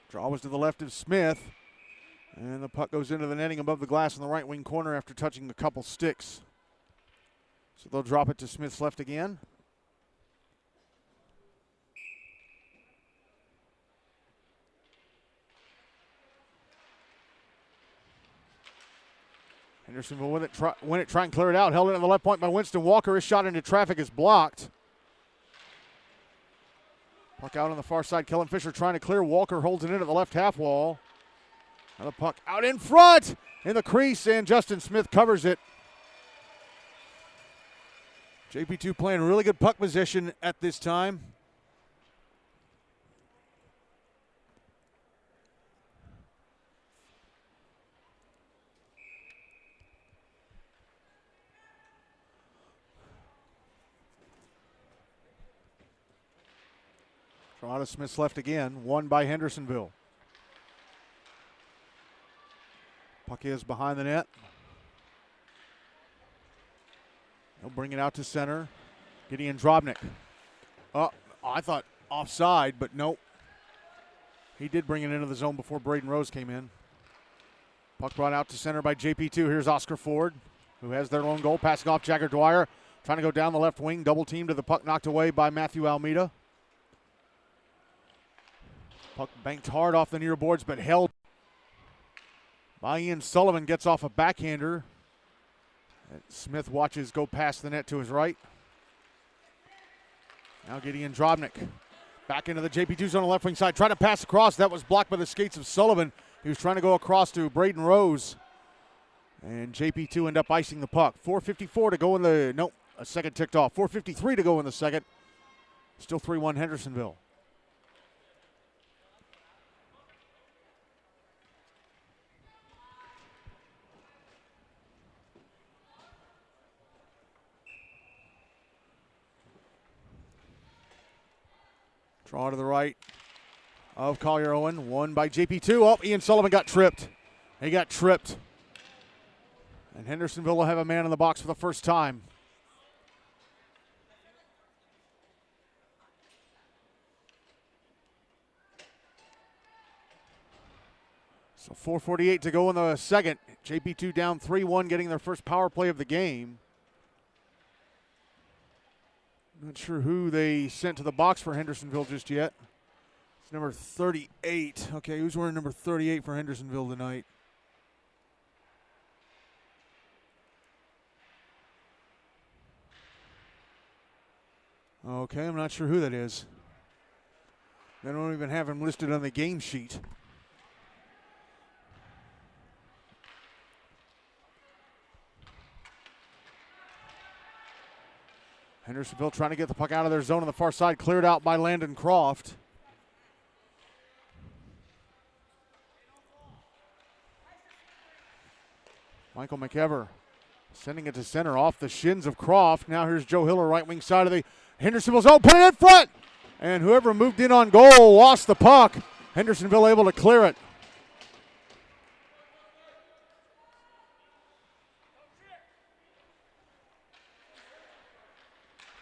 Draw was to the left of Smith. And the puck goes into the netting above the glass in the right wing corner after touching a couple sticks. So they'll drop it to Smith's left again. Hendersonville with it, try and clear it out. Held it on the left point by Winston Walker. His shot into traffic is blocked. Puck out on the far side. Kellen Fisher trying to clear. Walker holds it in at the left half wall. Now the puck out in front in the crease, and Justin Smith covers it. JP2 playing really good puck position at this time. Draw to Smith's left again, won by Hendersonville. Puck is behind the net. He'll bring it out to center. Gideon Drobnik. Oh, I thought offside, but nope. He did bring it into the zone before Braden Rose came in. Puck brought out to center by JP2. Here's Oscar Ford, who has their lone goal. Passing off Jagger Dwyer. Trying to go down the left wing. Double team to the puck, knocked away by Matthew Almeida. Puck banked hard off the near boards, but held by Ian Sullivan. Gets off a backhander. And Smith watches go past the net to his right. Now Gideon Drobnik back into the JP2 zone on the left wing side. Trying to pass across. That was blocked by the skates of Sullivan. He was trying to go across to Braden Rose. And JP2 end up icing the puck. 4:54 to go in the, nope, a second ticked off. 4:53 to go in the second. Still 3-1 Hendersonville. Draw to the right of Collier Owen. Won by JP2. Oh, Ian Sullivan got tripped. He got tripped. And Hendersonville will have a man in the box for the first time. So 4:48 to go in the second. JP2 down 3-1, getting their first power play of the game. Not sure who they sent to the box for Hendersonville just yet. It's number 38. Okay, who's wearing number 38 for Hendersonville tonight? Okay, I'm not sure who that is. They don't even have him listed on the game sheet. Hendersonville trying to get the puck out of their zone on the far side, cleared out by Landon Croft. Michael McEver sending it to center off the shins of Croft. Now here's Joe Hiller, right wing side of the Hendersonville zone, put it in front! And whoever moved in on goal lost the puck. Hendersonville able to clear it.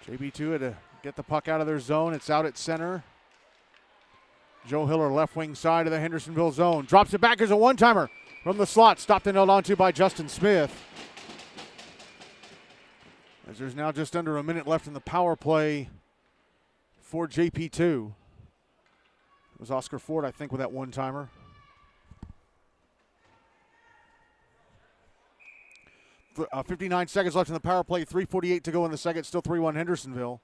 JP2 had to get the puck out of their zone. It's out at center. Joe Hiller, left wing side of the Hendersonville zone. Drops it back as a one-timer from the slot. Stopped and held onto by Justin Smith. As there's now just under a minute left in the power play for JP2. It was Oscar Ford, I think, with that one-timer. For 59 seconds left in the power play, 3:48 to go in the second, still 3-1 Hendersonville.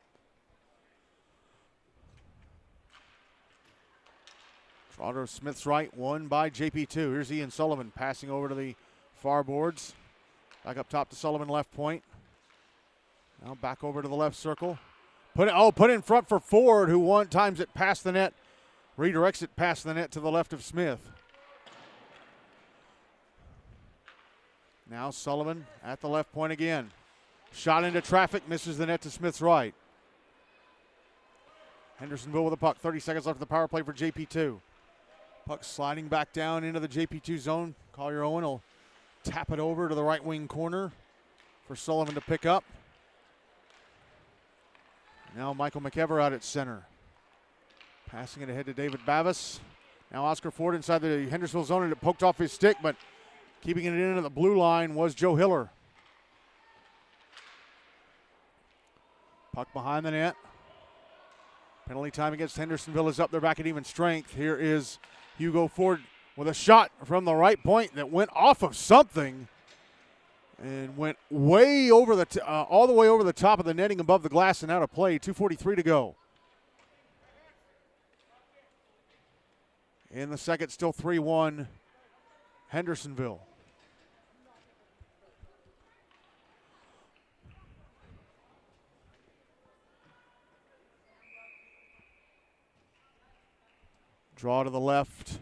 Trotter Smith's right, won by JP2. Here's Ian Sullivan passing over to the far boards. Back up top to Sullivan, left point. Now back over to the left circle. Put it in front for Ford, who one times it past the net, redirects it past the net to the left of Smith. Now Sullivan at the left point again. Shot into traffic, misses the net to Smith's right. Hendersonville with the puck. 30 seconds left of the power play for JP2. Puck sliding back down into the JP2 zone. Collier Owen will tap it over to the right wing corner for Sullivan to pick up. Now Michael McEver out at center. Passing it ahead to David Bavis. Now Oscar Ford inside the Hendersonville zone, and it poked off his stick, but keeping it into the blue line was Joe Hiller. Puck behind the net. Penalty time against Hendersonville is up. They're back at even strength. Here is Hugo Ford with a shot from the right point that went off of something and went way over all the way over the top of the netting above the glass and out of play. 2:43 to go. In the second, still 3-1 Hendersonville. Draw to the left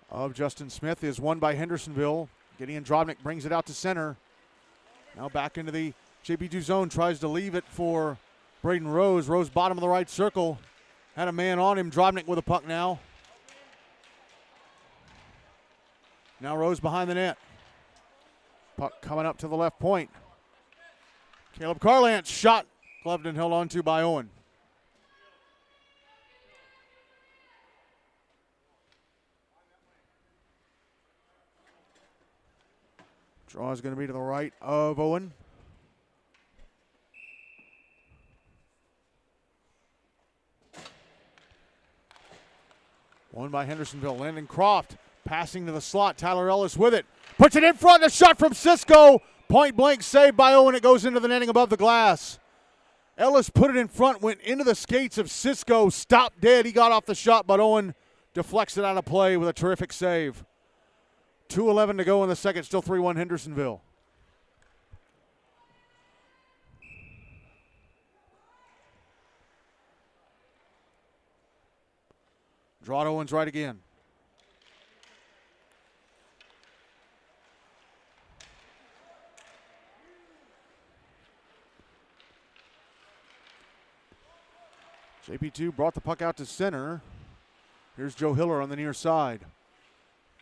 of Justin Smith is won by Hendersonville. Gideon Drobnik brings it out to center. Now back into the JP2 zone, tries to leave it for Braden Rose. Rose bottom of the right circle. Had a man on him. Drobnik with a puck now. Now Rose behind the net. Puck coming up to the left point. Caleb Carlance shot. Gloved and held on to by Owen. Draw is going to be to the right of Owen. Won by Hendersonville. Landon Croft passing to the slot. Tyler Ellis with it. Puts it in front. A shot from Sisco. Point blank saved by Owen. It goes into the netting above the glass. Ellis put it in front. Went into the skates of Sisco. Stopped dead. He got off the shot, but Owen deflects it out of play with a terrific save. 2:11 to go in the second. Still 3-1 Hendersonville. Draw to Owens right again. JP2 brought the puck out to center. Here's Joe Hiller on the near side.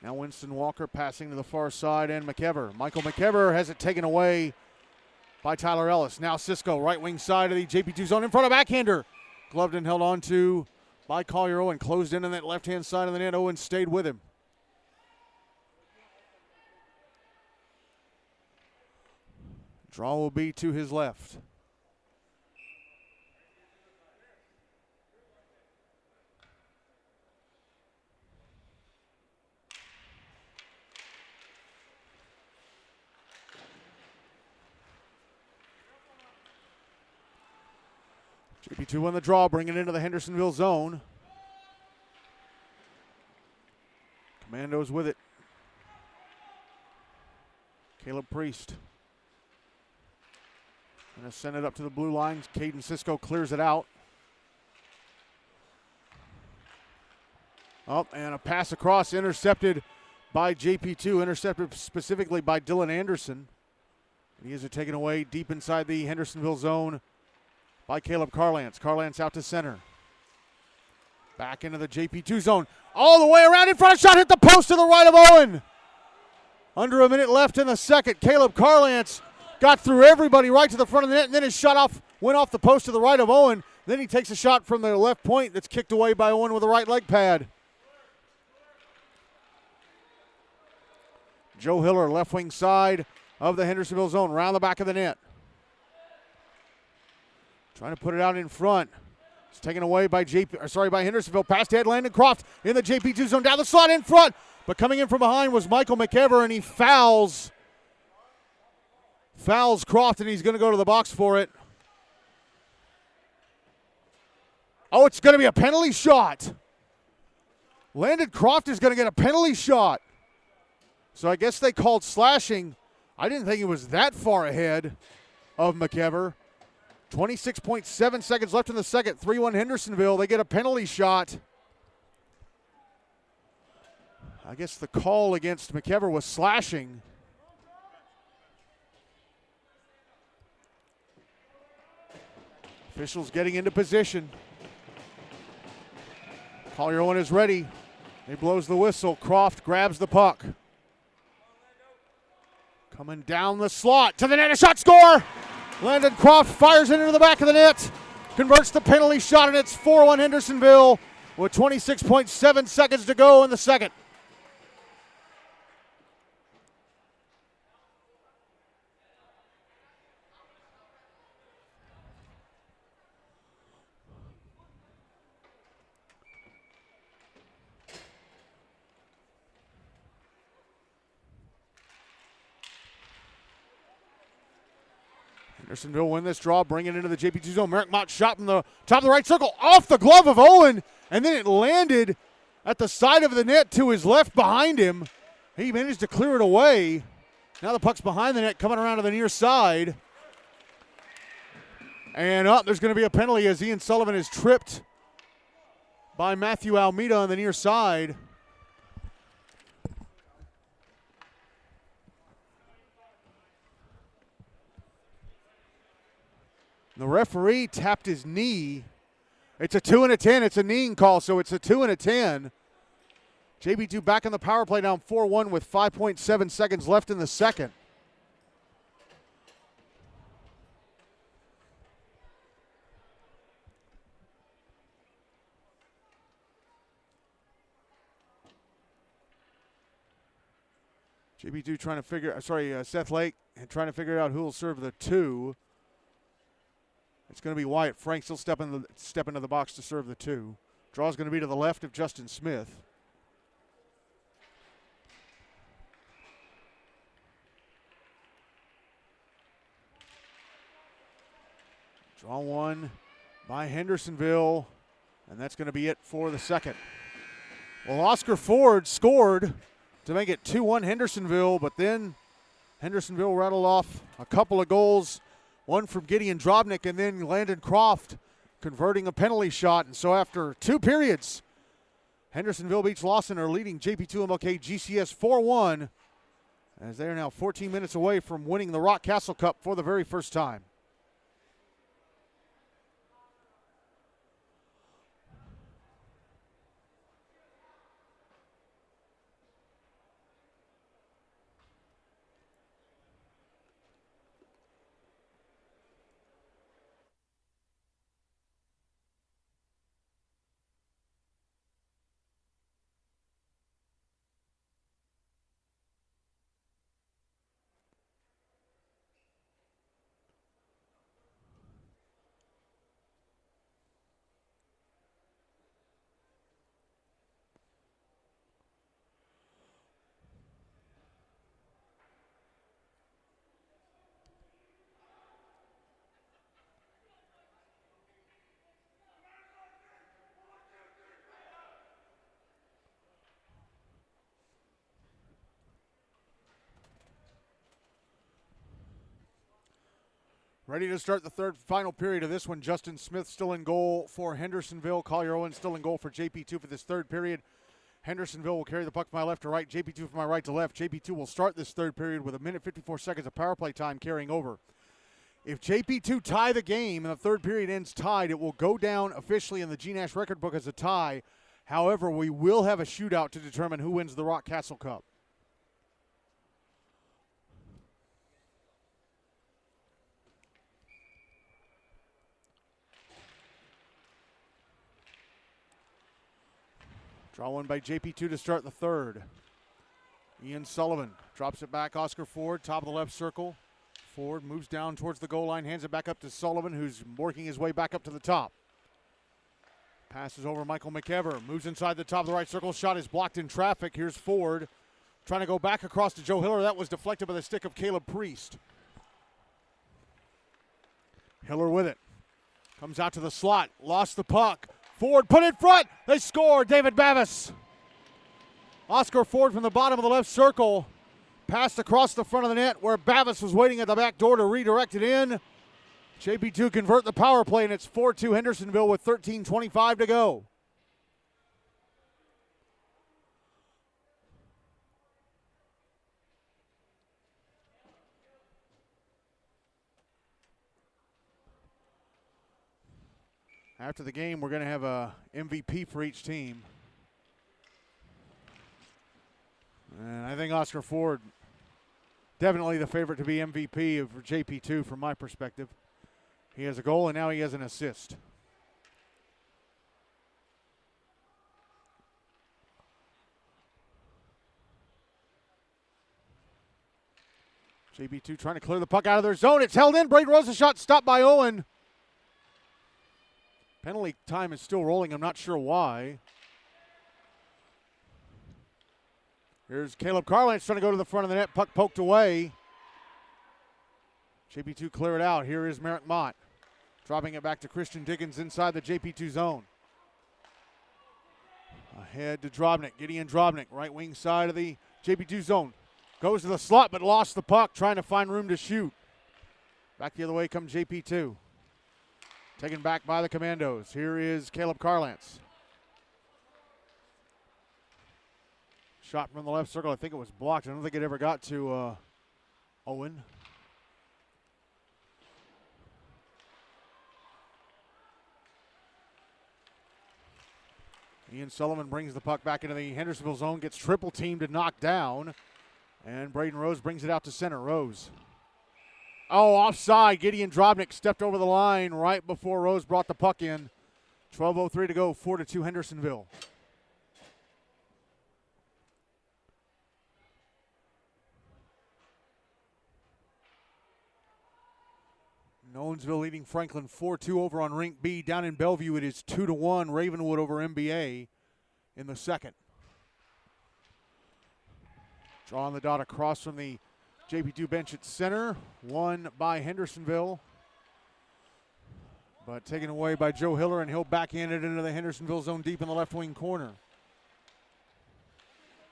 Now Winston Walker passing to the far side, and McKever. Michael McKever has it taken away by Tyler Ellis. Now Sisco, right wing side of the JP2 zone in front of backhander. Gloved and held on to by Collier Owen. Closed in on that left-hand side of the net. Owen stayed with him. Draw will be to his left. JP2 on the draw, bringing it into the Hendersonville zone. Commandos with it. Caleb Priest. Going to send it up to the blue line. Caden Sisco clears it out. Oh, and a pass across intercepted by JP2, intercepted specifically by Dylan Anderson. And he has it taken away deep inside the Hendersonville zone by Caleb Carlance. Carlance out to center. Back into the JP2 zone. All the way around in front. Shot hit the post to the right of Owen. Under a minute left in the second. Caleb Carlance got through everybody right to the front of the net, and then his shot went off the post to the right of Owen. Then he takes a shot from the left point that's kicked away by Owen with a right leg pad. Joe Hiller, left wing side of the Hendersonville zone, around the back of the net. Trying to put it out in front. It's taken away by Hendersonville. Past head, Landon Croft in the JP2 zone, down the slot in front. But coming in from behind was Michael McKever, and he fouls Croft, and he's going to go to the box for it. Oh, it's going to be a penalty shot. Landon Croft is going to get a penalty shot. So I guess they called slashing. I didn't think it was that far ahead of McKever. 26.7 seconds left in the second. 3-1 Hendersonville. They get a penalty shot. I guess the call against McKever was slashing. Officials getting into position. Collier Owen is ready. He blows the whistle. Croft grabs the puck. Coming down the slot to the net. A shot, score! Landon Croft fires it into the back of the net. Converts the penalty shot, and it's 4-1 Hendersonville with 26.7 seconds to go in the second. Hendersonville win this draw, bring it into the JP2 zone. Merrick Mott shot from the top of the right circle, off the glove of Owen, and then it landed at the side of the net to his left behind him. He managed to clear it away. Now the puck's behind the net, coming around to the near side. And there's going to be a penalty as Ian Sullivan is tripped by Matthew Almeida on the near side. The referee tapped his knee. It's a 2 and a 10. It's a kneeing call, so it's a 2 and a 10. JP2 back on the power play, down 4-1 with 5.7 seconds left in the second. JP2 trying to figure, Seth Lake trying to figure out who will serve the 2. It's going to be Wyatt Franks. He'll step into the box to serve the 2. Draw's going to be to the left of Justin Smith. Draw 1 by Hendersonville, and that's going to be it for the second. Well, Oscar Ford scored to make it 2-1 Hendersonville, but then Hendersonville rattled off a couple of goals. One from Gideon Drobnik and then Landon Croft converting a penalty shot. And so after 2 periods, Hendersonville-Beech-Lawson are leading JPII-MLK-GCS 4-1 as they are now 14 minutes away from winning the Rock Castle Cup for the very first time. Ready to start the third final period of this one. Justin Smith still in goal for Hendersonville. Collier Owen still in goal for JP2 for this third period. Hendersonville will carry the puck from my left to right. JP2 from my right to left. JP2 will start this third period with 1:54 seconds of power play time carrying over. If JP2 tie the game and the third period ends tied, it will go down officially in the GNASH record book as a tie. However, we will have a shootout to determine who wins the Rock Castle Cup. Draw 1 by JP2 to start the third. Ian Sullivan drops it back. Oscar Ford, top of the left circle. Ford moves down towards the goal line, hands it back up to Sullivan, who's working his way back up to the top. Passes over Michael McEver, moves inside the top of the right circle. Shot is blocked in traffic. Here's Ford trying to go back across to Joe Hiller. That was deflected by the stick of Caleb Priest. Hiller with it. Comes out to the slot, lost the puck. Ford put in front. They score. David Bavis. Oscar Ford from the bottom of the left circle. Passed across the front of the net where Bavis was waiting at the back door to redirect it in. JP2 convert the power play, and it's 4-2 Hendersonville with 13:25 to go. After the game, we're going to have a MVP for each team. And I think Oscar Ford, definitely the favorite to be MVP of JP2 from my perspective. He has a goal, and now he has an assist. JP2 trying to clear the puck out of their zone. It's held in. Braden Rose's shot stopped by Owen. Penalty time is still rolling. I'm not sure why. Here's Caleb Carlance trying to go to the front of the net. Puck poked away. JP2 clear it out. Here is Merrick Mott. Dropping it back to Christian Dickens inside the JP2 zone. Ahead to Drobnik. Gideon Drobnik, right wing side of the JP2 zone. Goes to the slot but lost the puck, trying to find room to shoot. Back the other way comes JP2. Taken back by the Commandos. Here is Caleb Carlance. Shot from the left circle. I think it was blocked. I don't think it ever got to Owen. Ian Sullivan brings the puck back into the Hendersonville zone, gets triple teamed and knocked down. And Braden Rose brings it out to center. Rose. Oh, offside. Gideon Drobnik stepped over the line right before Rose brought the puck in. 12:03 to go, 4-2 Hendersonville. Nolensville leading Franklin 4-2 over on Rink B. Down in Bellevue, it is 2-1 Ravenwood over MBA in the second. Drawing the dot across from the JP2 bench at center. Won by Hendersonville, but taken away by Joe Hiller, and he'll backhand it into the Hendersonville zone deep in the left wing corner.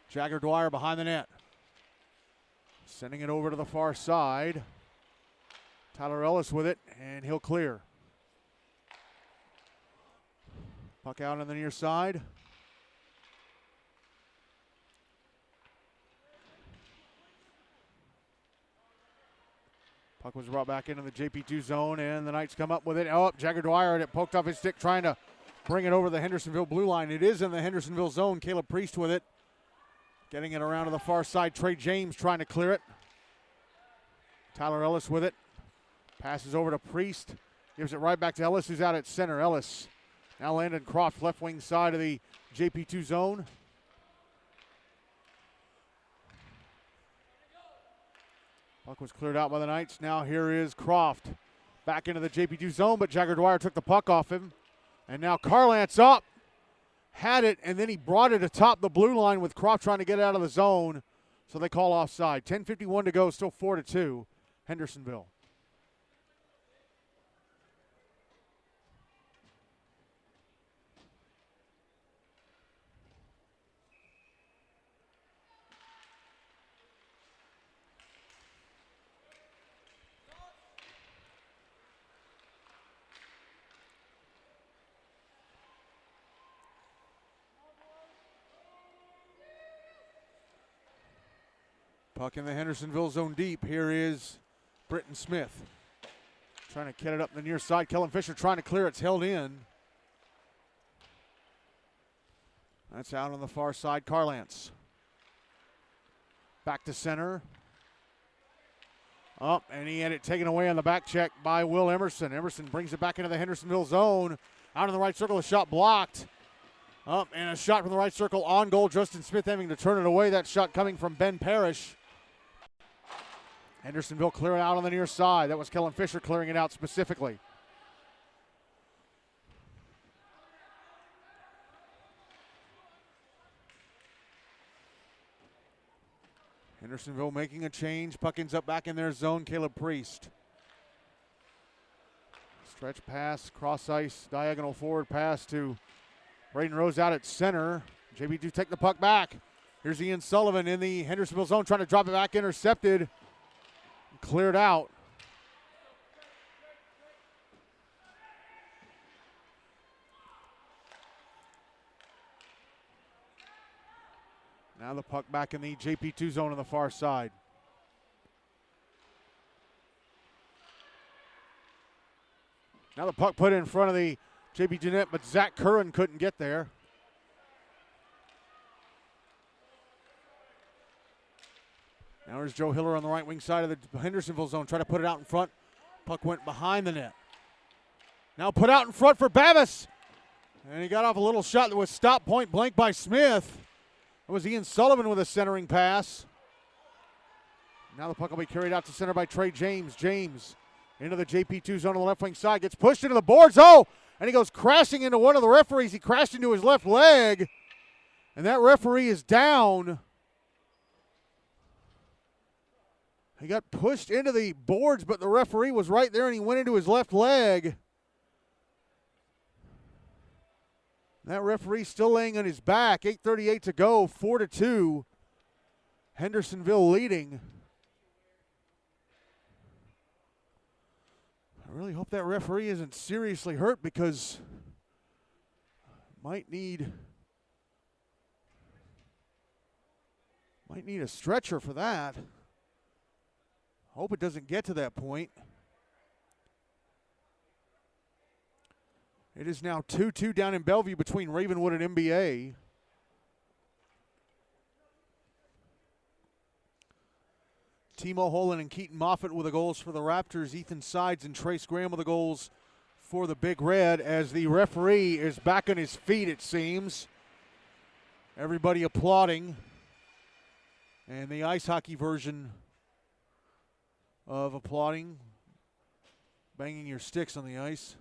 Jagger Dwyer behind the net. Sending it over to the far side. Tyler Ellis with it, and he'll clear. Puck out on the near side. Puck was brought back into the JP2 zone, and the Knights come up with it. Oh, Jagger Dwyer had it poked off his stick, trying to bring it over the Hendersonville blue line. It is in the Hendersonville zone. Caleb Priest with it. Getting it around to the far side. Trey James trying to clear it. Tyler Ellis with it. Passes over to Priest. Gives it right back to Ellis, who's out at center. Ellis. Now Landon Croft, left wing side of the JP2 zone. Puck was cleared out by the Knights. Now here is Croft. Back into the JP2 zone, but Jagger Dwyer took the puck off him. And now Carlance up. Had it, and then he brought it atop the blue line with Croft trying to get out of the zone. So they call offside. 10:51 to go, still 4-2, Hendersonville. Puck in the Hendersonville zone deep. Here is Britton Smith. Trying to get it up the near side. Kellen Fisher trying to clear. It's held in. That's out on the far side. Carlance. Back to center. Up, and he had it taken away on the back check by Will Emerson. Emerson brings it back into the Hendersonville zone. Out in the right circle, a shot blocked. Up, and a shot from the right circle on goal. Justin Smith having to turn it away. That shot coming from Ben Parrish. Hendersonville clear it out on the near side. That was Kellen Fisher clearing it out specifically. Hendersonville making a change. Puck ends up back in their zone. Caleb Priest. Stretch pass, cross ice, diagonal forward pass to Braden Rose out at center. JP2 take the puck back. Here's Ian Sullivan in the Hendersonville zone trying to drop it back, intercepted. Cleared out. Now the puck back in the JP2 zone on the far side. Now the puck put in front of the JP2 net, but Zach Curran couldn't get there. Now there's Joe Hiller on the right wing side of the Hendersonville zone. Try to put it out in front. Puck went behind the net. Now put out in front for Bavis. And he got off a little shot that was stopped point blank by Smith. It was Ian Sullivan with a centering pass. Now the puck will be carried out to center by Trey James. James into the JP2 zone on the left wing side. Gets pushed into the boards. Oh! And he goes crashing into one of the referees. He crashed into his left leg. And that referee is down. He got pushed into the boards, but the referee was right there and he went into his left leg. That referee still laying on his back. 8:38 to go, 4-2. Hendersonville leading. I really hope that referee isn't seriously hurt because might need a stretcher for that. Hope it doesn't get to that point. It is now 2-2 down in Bellevue between Ravenwood and MBA. Timo Holland and Keaton Moffitt with the goals for the Raptors. Ethan Sides and Trace Graham with the goals for the Big Red as the referee is back on his feet, it seems. Everybody applauding. And the ice hockey version of applauding, banging your sticks on the ice.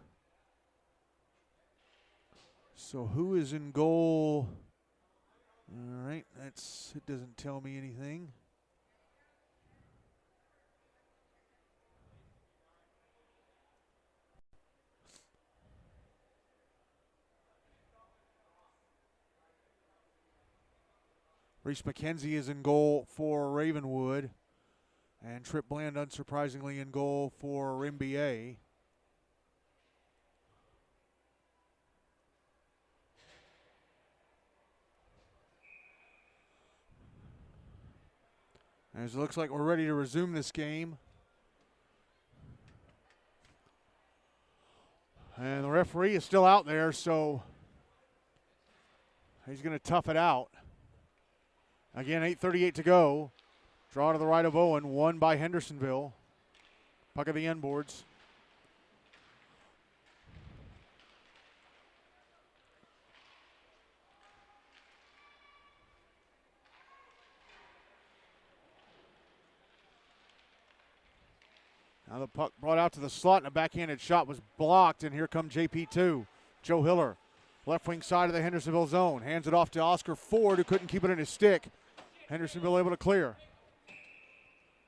So who is in goal? All right, it doesn't tell me anything. Reese McKenzie is in goal for Ravenwood. And Trip Bland, unsurprisingly, in goal for MBA. As it looks like we're ready to resume this game. And the referee is still out there, so he's going to tough it out. Again, 8:38 to go. Draw to the right of Owen, won by Hendersonville. Puck at the end boards. Now the puck brought out to the slot and a backhanded shot was blocked, and here comes JP2. Joe Hiller, left wing side of the Hendersonville zone. Hands it off to Oscar Ford, who couldn't keep it in his stick. Hendersonville able to clear.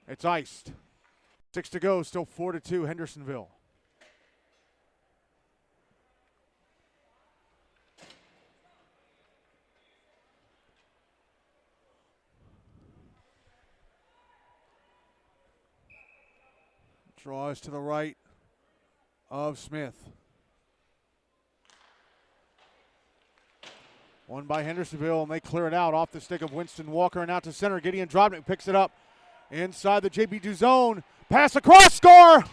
It's iced. 6 to go, still 4-2 Hendersonville. Draws to the right of Smith. Won by Hendersonville, and they clear it out off the stick of Winston Walker and out to center. Gideon Drobnik picks it up inside the JP2 zone. Pass across, score!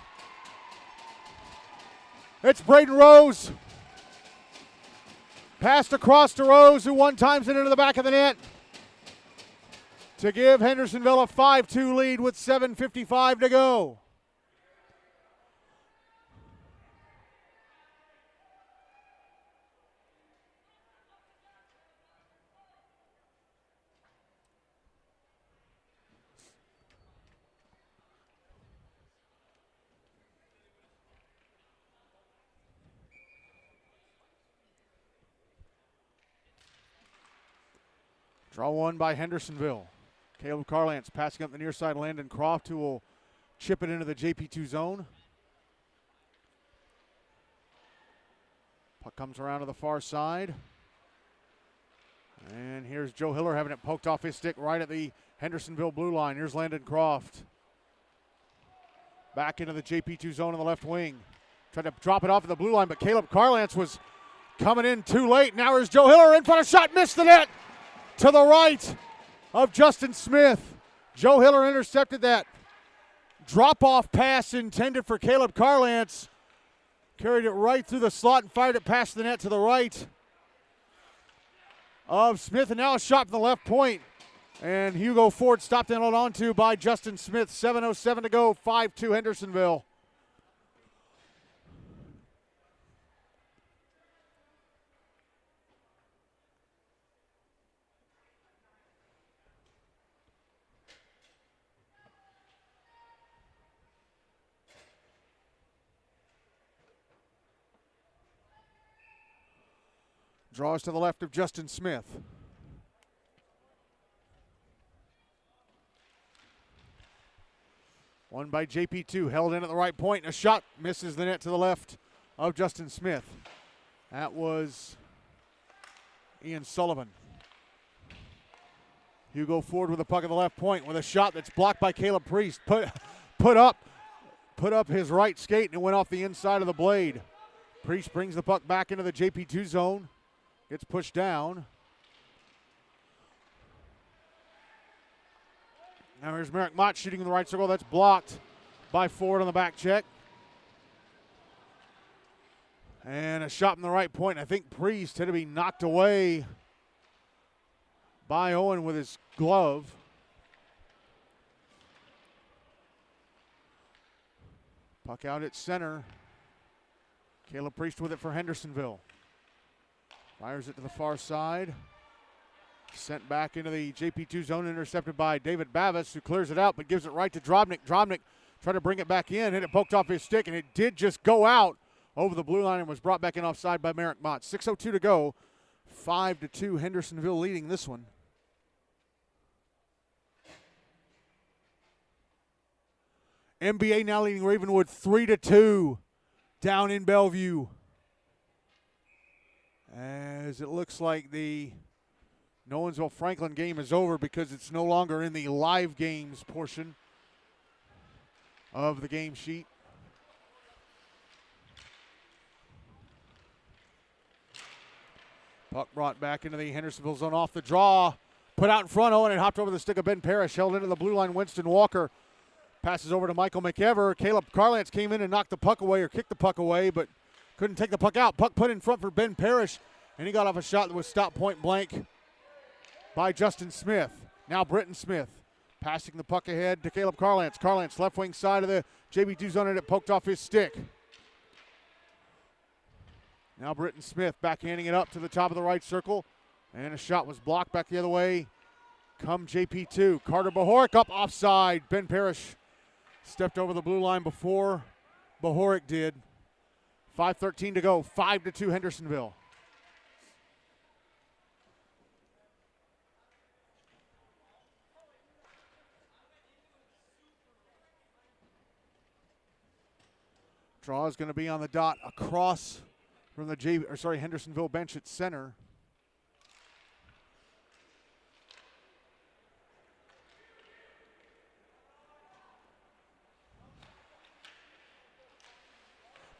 It's Braden Rose. Passed across to Rose, who one times it into the back of the net to give Hendersonville a 5-2 lead with 7:55 to go. Draw one by Hendersonville. Caleb Carlance passing up the near side. Landon Croft, who will chip it into the JP2 zone. Puck comes around to the far side. And here's Joe Hiller having it poked off his stick right at the Hendersonville blue line. Here's Landon Croft. Back into the JP2 zone on the left wing. Tried to drop it off at the blue line, but Caleb Carlance was coming in too late. Now here's Joe Hiller in front of shot, missed the net. To the right of Justin Smith. Joe Hiller intercepted that drop-off pass intended for Caleb Carlance. Carried it right through the slot and fired it past the net to the right of Smith. And now a shot from the left point. And Hugo Ford stopped and held on to by Justin Smith. 7:07 to go, 5-2 Hendersonville. Draws to the left of Justin Smith. One by JP2, held in at the right point, and a shot misses the net to the left of Justin Smith. That was Ian Sullivan. Hugo Ford with the puck at the left point with a shot that's blocked by Caleb Priest. Put up his right skate and it went off the inside of the blade. Priest brings the puck back into the JP2 zone. Gets pushed down. Now here's Merrick Mott shooting in the right circle. That's blocked by Ford on the back check. And a shot from the right point. I think Priest had to be knocked away by Owen with his glove. Puck out at center. Caleb Priest with it for Hendersonville. Fires it to the far side. Sent back into the JP2 zone, intercepted by David Bavis, who clears it out but gives it right to Drobnik. Drobnik tried to bring it back in, and it poked off his stick, and it did just go out over the blue line and was brought back in offside by Merrick Mott. 6:02 to go. 5-2 Hendersonville leading this one. NBA now leading Ravenwood 3-2 down in Bellevue. As it looks like the Nolensville-Franklin game is over because it's no longer in the live games portion of the game sheet. Puck brought back into the Hendersonville zone off the draw. Put out in front, and it hopped over the stick of Ben Parrish. Held into the blue line, Winston Walker. Passes over to Michael McEver. Caleb Carlance came in and knocked the puck away or kicked the puck away, but couldn't take the puck out. Puck put in front for Ben Parrish, and he got off a shot that was stopped point blank by Justin Smith. Now Britton Smith passing the puck ahead to Caleb Carlance. Carlance left wing side of the JB2 zone, and it poked off his stick. Now Britton Smith backhanding it up to the top of the right circle, and a shot was blocked back the other way. Come JP2. Carter Bohoric up offside. Ben Parrish stepped over the blue line before Bohoric did. 5:13 to go. 5-2 Hendersonville. Draw is going to be on the dot across from the Hendersonville bench at center.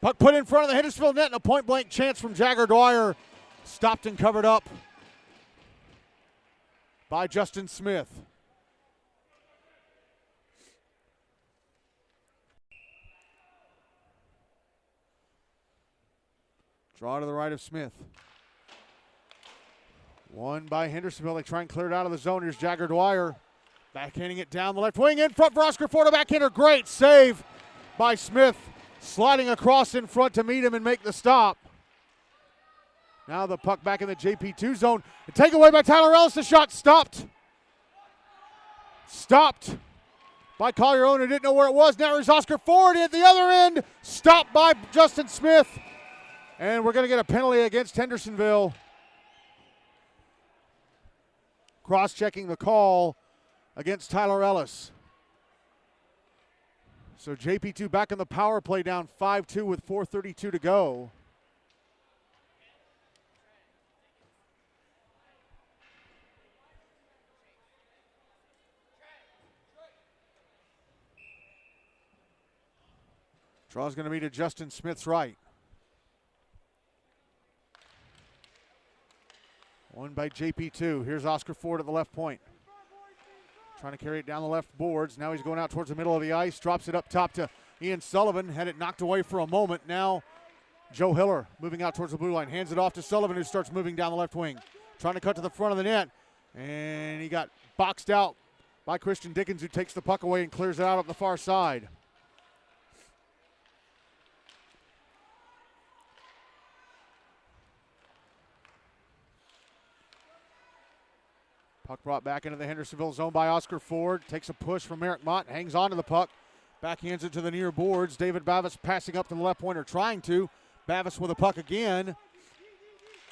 Puck put in front of the Hendersonville net, and a point-blank chance from Jagger Dwyer. Stopped and covered up by Justin Smith. Draw to the right of Smith. One by Hendersonville. They try and clear it out of the zone. Here's Jagger Dwyer. Backhanding it down the left wing. In front for Oscar Ford. A backhander. Great save by Smith. Sliding across in front to meet him and make the stop. Now the puck back in the JP2 zone. A takeaway by Tyler Ellis. The shot stopped. Stopped by Collier Owen, who didn't know where it was. Now here's Oscar Ford at the other end. Stopped by Justin Smith. And we're going to get a penalty against Hendersonville. Cross-checking the call against Tyler Ellis. So JP2 back on the power play, down 5-2 with 4:32 to go. Draw's going to be to Justin Smith's right. One by JP2. Here's Oscar Ford at the left point. Trying to carry it down the left boards. Now he's going out towards the middle of the ice. Drops it up top to Ian Sullivan. Had it knocked away for a moment. Now Joe Hiller moving out towards the blue line. Hands it off to Sullivan, who starts moving down the left wing. Trying to cut to the front of the net. And he got boxed out by Christian Dickens, who takes the puck away and clears it out up the far side. Puck brought back into the Hendersonville zone by Oscar Ford. Takes a push from Merrick Mott. Hangs on to the puck. Backhands it to the near boards. David Bavis passing up to the left pointer, trying to. Bavis with a puck again.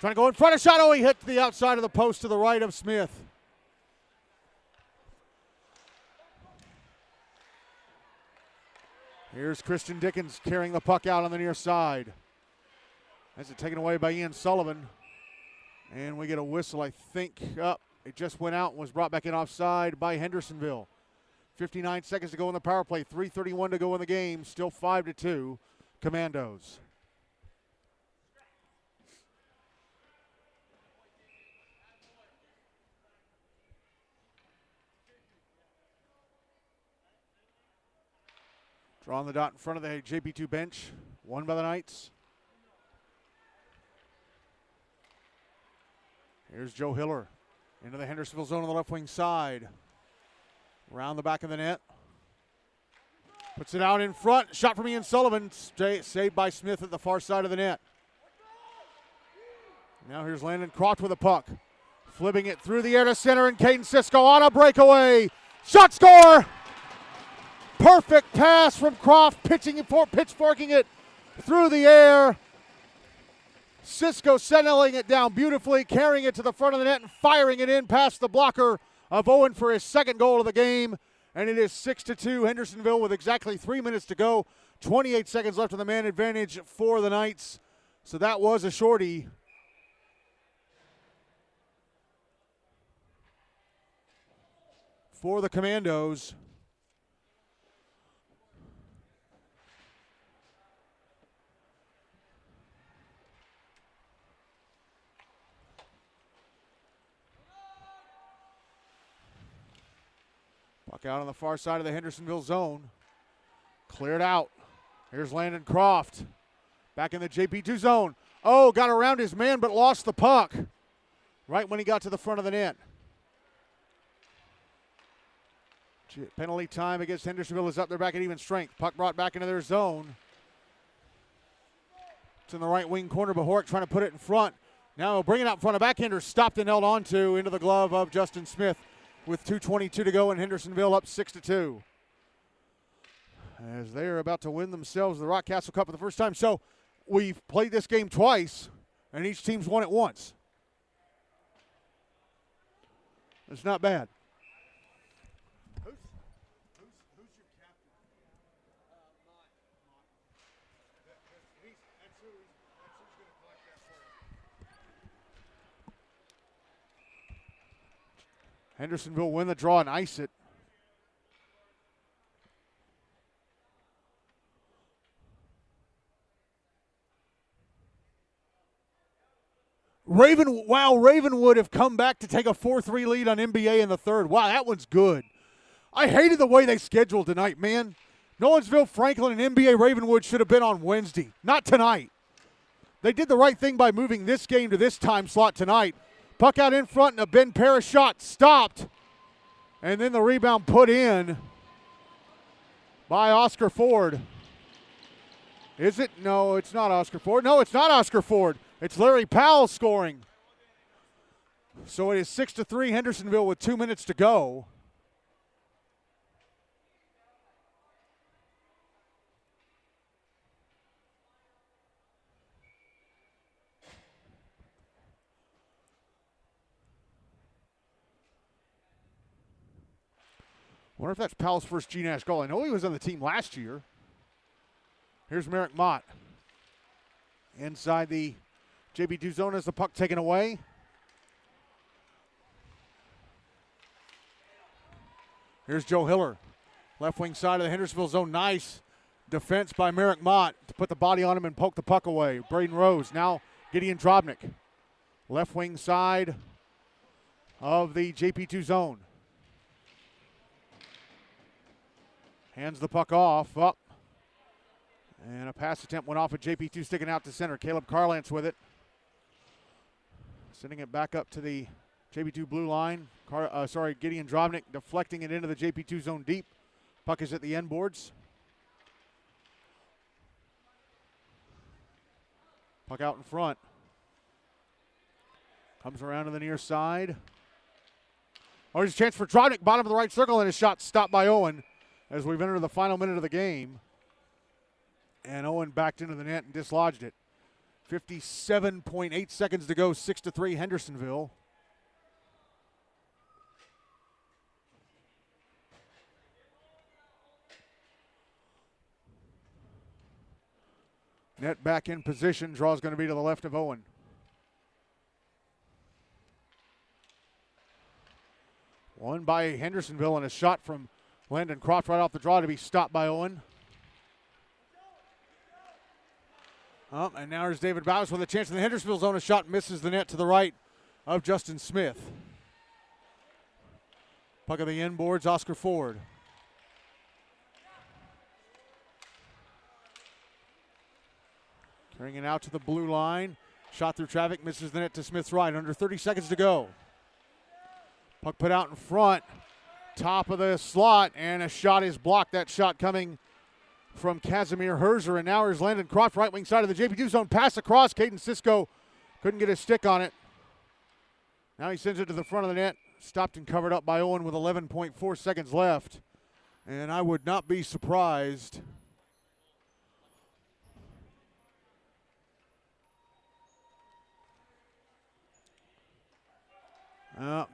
Trying to go in front of shot. Oh, he hit the outside of the post to the right of Smith. Here's Christian Dickens carrying the puck out on the near side. Has it taken away by Ian Sullivan. And we get a whistle, I think. Up. It just went out and was brought back in offside by Hendersonville. 59 seconds to go in the power play. 3:31 to go in the game. Still 5-2. Commandos. Drawing the dot in front of the JP2 bench. Won by the Knights. Here's Joe Hiller into the Hendersonville zone on the left wing side. Around the back of the net. Puts it out in front. Shot from Ian Sullivan. Saved by Smith at the far side of the net. Now here's Landon Croft with a puck. Flipping it through the air to center, and Caden Sisco on a breakaway. Shot score! Perfect pass from Croft, pitchforking it through the air. Cisco settling it down beautifully, carrying it to the front of the net and firing it in past the blocker of Owen for his second goal of the game. And it is 6-2 Hendersonville with exactly 3 minutes to go. 28 seconds left on the man advantage for the Knights. So that was a shorty. For the Commandos. Puck out on the far side of the Hendersonville zone. Cleared out. Here's Landon Croft. Back in the JP2 zone. Oh, got around his man but lost the puck. Right when he got to the front of the net. Penalty time against Hendersonville is up. They're back at even strength. Puck brought back into their zone. It's in the right wing corner. Bahork trying to put it in front. Now bring it out in front. A backhander stopped and held onto into the glove of Justin Smith with 2:22 to go, and Hendersonville up 6-2. As they are about to win themselves the Rockcastle Cup for the first time. So we've played this game twice, and each team's won it once. It's not bad. Hendersonville win the draw and ice it. Ravenwood have come back to take a 4-3 lead on NBA in the third. Wow, that one's good. I hated the way they scheduled tonight, man. Nolensville, Franklin, and NBA Ravenwood should have been on Wednesday, not tonight. They did the right thing by moving this game to this time slot tonight. Puck out in front and a Ben Parrish shot stopped. And then the rebound put in by Oscar Ford. Is it? No, it's not Oscar Ford. No, it's not Oscar Ford. It's Larry Powell scoring. So it is 6-3 Hendersonville with 2 minutes to go. Wonder if that's Powell's first GNASH goal. I know he was on the team last year. Here's Merrick Mott. Inside the JP2 zone as the puck taken away. Here's Joe Hiller. Left wing side of the Hendersonville zone. Nice defense by Merrick Mott to put the body on him and poke the puck away. Braden Rose. Now Gideon Drobnik. Left wing side of the JP2 zone. Hands the puck off, up. And a pass attempt went off at JP2 sticking out to center. Caleb Carlance with it. Sending it back up to the JP2 blue line. Gideon Drobnik deflecting it into the JP2 zone deep. Puck is at the end boards. Puck out in front. Comes around to the near side. Oh, there's a chance for Drobnik, bottom of the right circle, and his shot stopped by Owen as we've entered the final minute of the game. And Owen backed into the net and dislodged it. 57.8 seconds to go, 6-3 Hendersonville. Net back in position. Draw's going to be to the left of Owen. Won by Hendersonville, and a shot from Landon Croft right off the draw to be stopped by Owen. And now here's David Bowers with a chance in the Hendersonville zone. A shot misses the net to the right of Justin Smith. Puck of the inboards, Oscar Ford. Carrying it out to the blue line. Shot through traffic, misses the net to Smith's right. Under 30 seconds to go. Puck put out in front. Top of the slot, and a shot is blocked. That shot coming from Casimir Herzer, and now here's Landon Croft, right wing side of the JP2 zone. Pass across. Caden Sisco couldn't get his stick on it. Now he sends it to the front of the net. Stopped and covered up by Owen with 11.4 seconds left. And I would not be surprised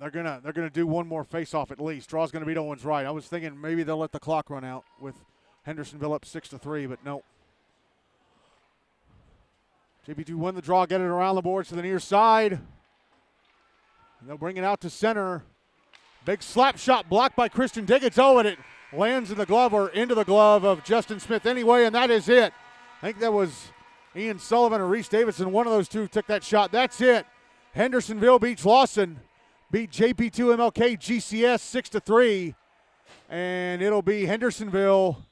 they're gonna do one more face-off at least. Draw's gonna be to Owen's right. I was thinking maybe they'll let the clock run out with Hendersonville up 6-3, but no. JP2 win the draw, get it around the boards to the near side. And they'll bring it out to center. Big slap shot blocked by Christian Diggins. Oh, and it lands in the glove or into the glove of Justin Smith anyway, and that is it. I think that was Ian Sullivan or Reese Davidson. One of those two took that shot. That's it. Hendersonville-Beech-Lawson beat JPII-MLK-GCS 6-3, and it'll be Hendersonville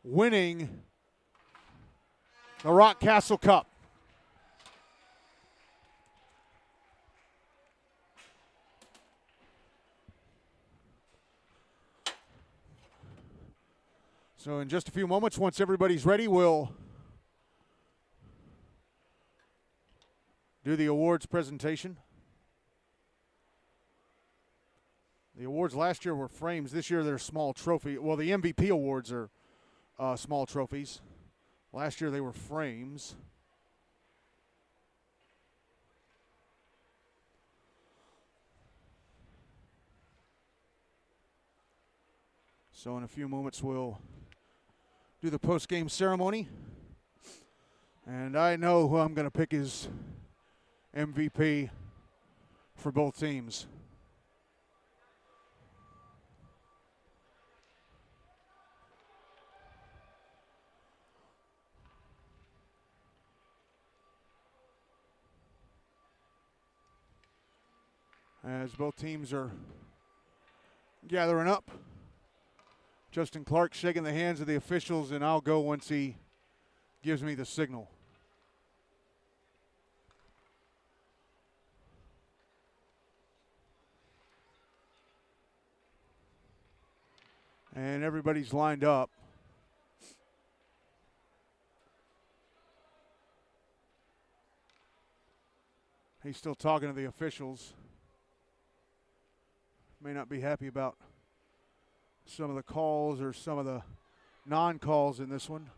winning the Rock Castle Cup. So in just a few moments, once everybody's ready, we'll do the awards presentation. The awards last year were frames. This year they're small trophy. Well, the MVP awards are small trophies. Last year they were frames. So in a few moments we'll do the post-game ceremony. And I know who I'm going to pick as MVP for both teams. As both teams are gathering up, Justin Clark shaking the hands of the officials, and I'll go once he gives me the signal. And everybody's lined up. He's still talking to the officials. May not be happy about some of the calls or some of the non-calls in this one.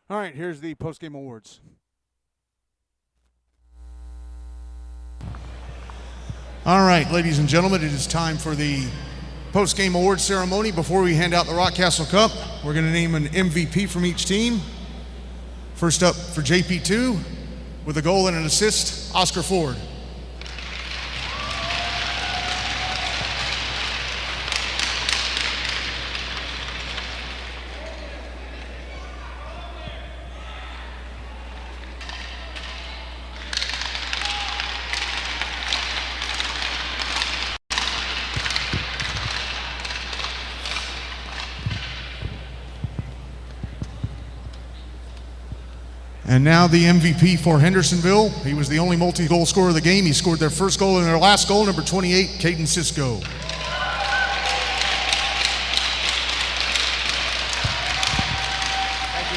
All right, here's the post-game awards. All right, ladies and gentlemen, it is time for the post-game awards ceremony. Before we hand out the Rock Castle Cup, we're going to name an MVP from each team. First up for JP2, with a goal and an assist, Oscar Ford. And now the MVP for Hendersonville. He was the only multi-goal scorer of the game. He scored their first goal and their last goal, number 28, Caden Sisco. Thank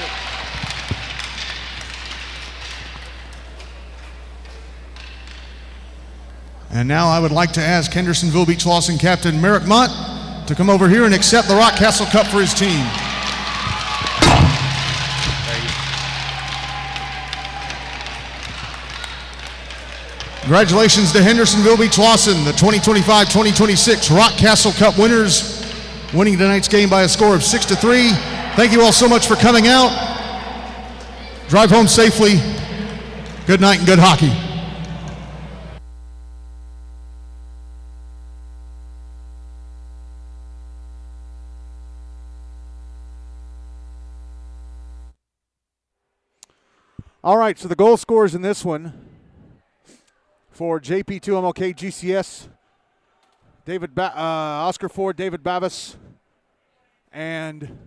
you. And now I would like to ask Hendersonville-Beech-Lawson captain Merrick Mott to come over here and accept the Rock Castle Cup for his team. Congratulations to Hendersonville-Beech-Lawson, the 2025-2026 Rock Castle Cup winners, winning tonight's game by a score of 6-3. Thank you all so much for coming out. Drive home safely. Good night and good hockey. All right, so the goal scorers in this one for JPII-MLK-GCS, Oscar Ford, David Bavis, and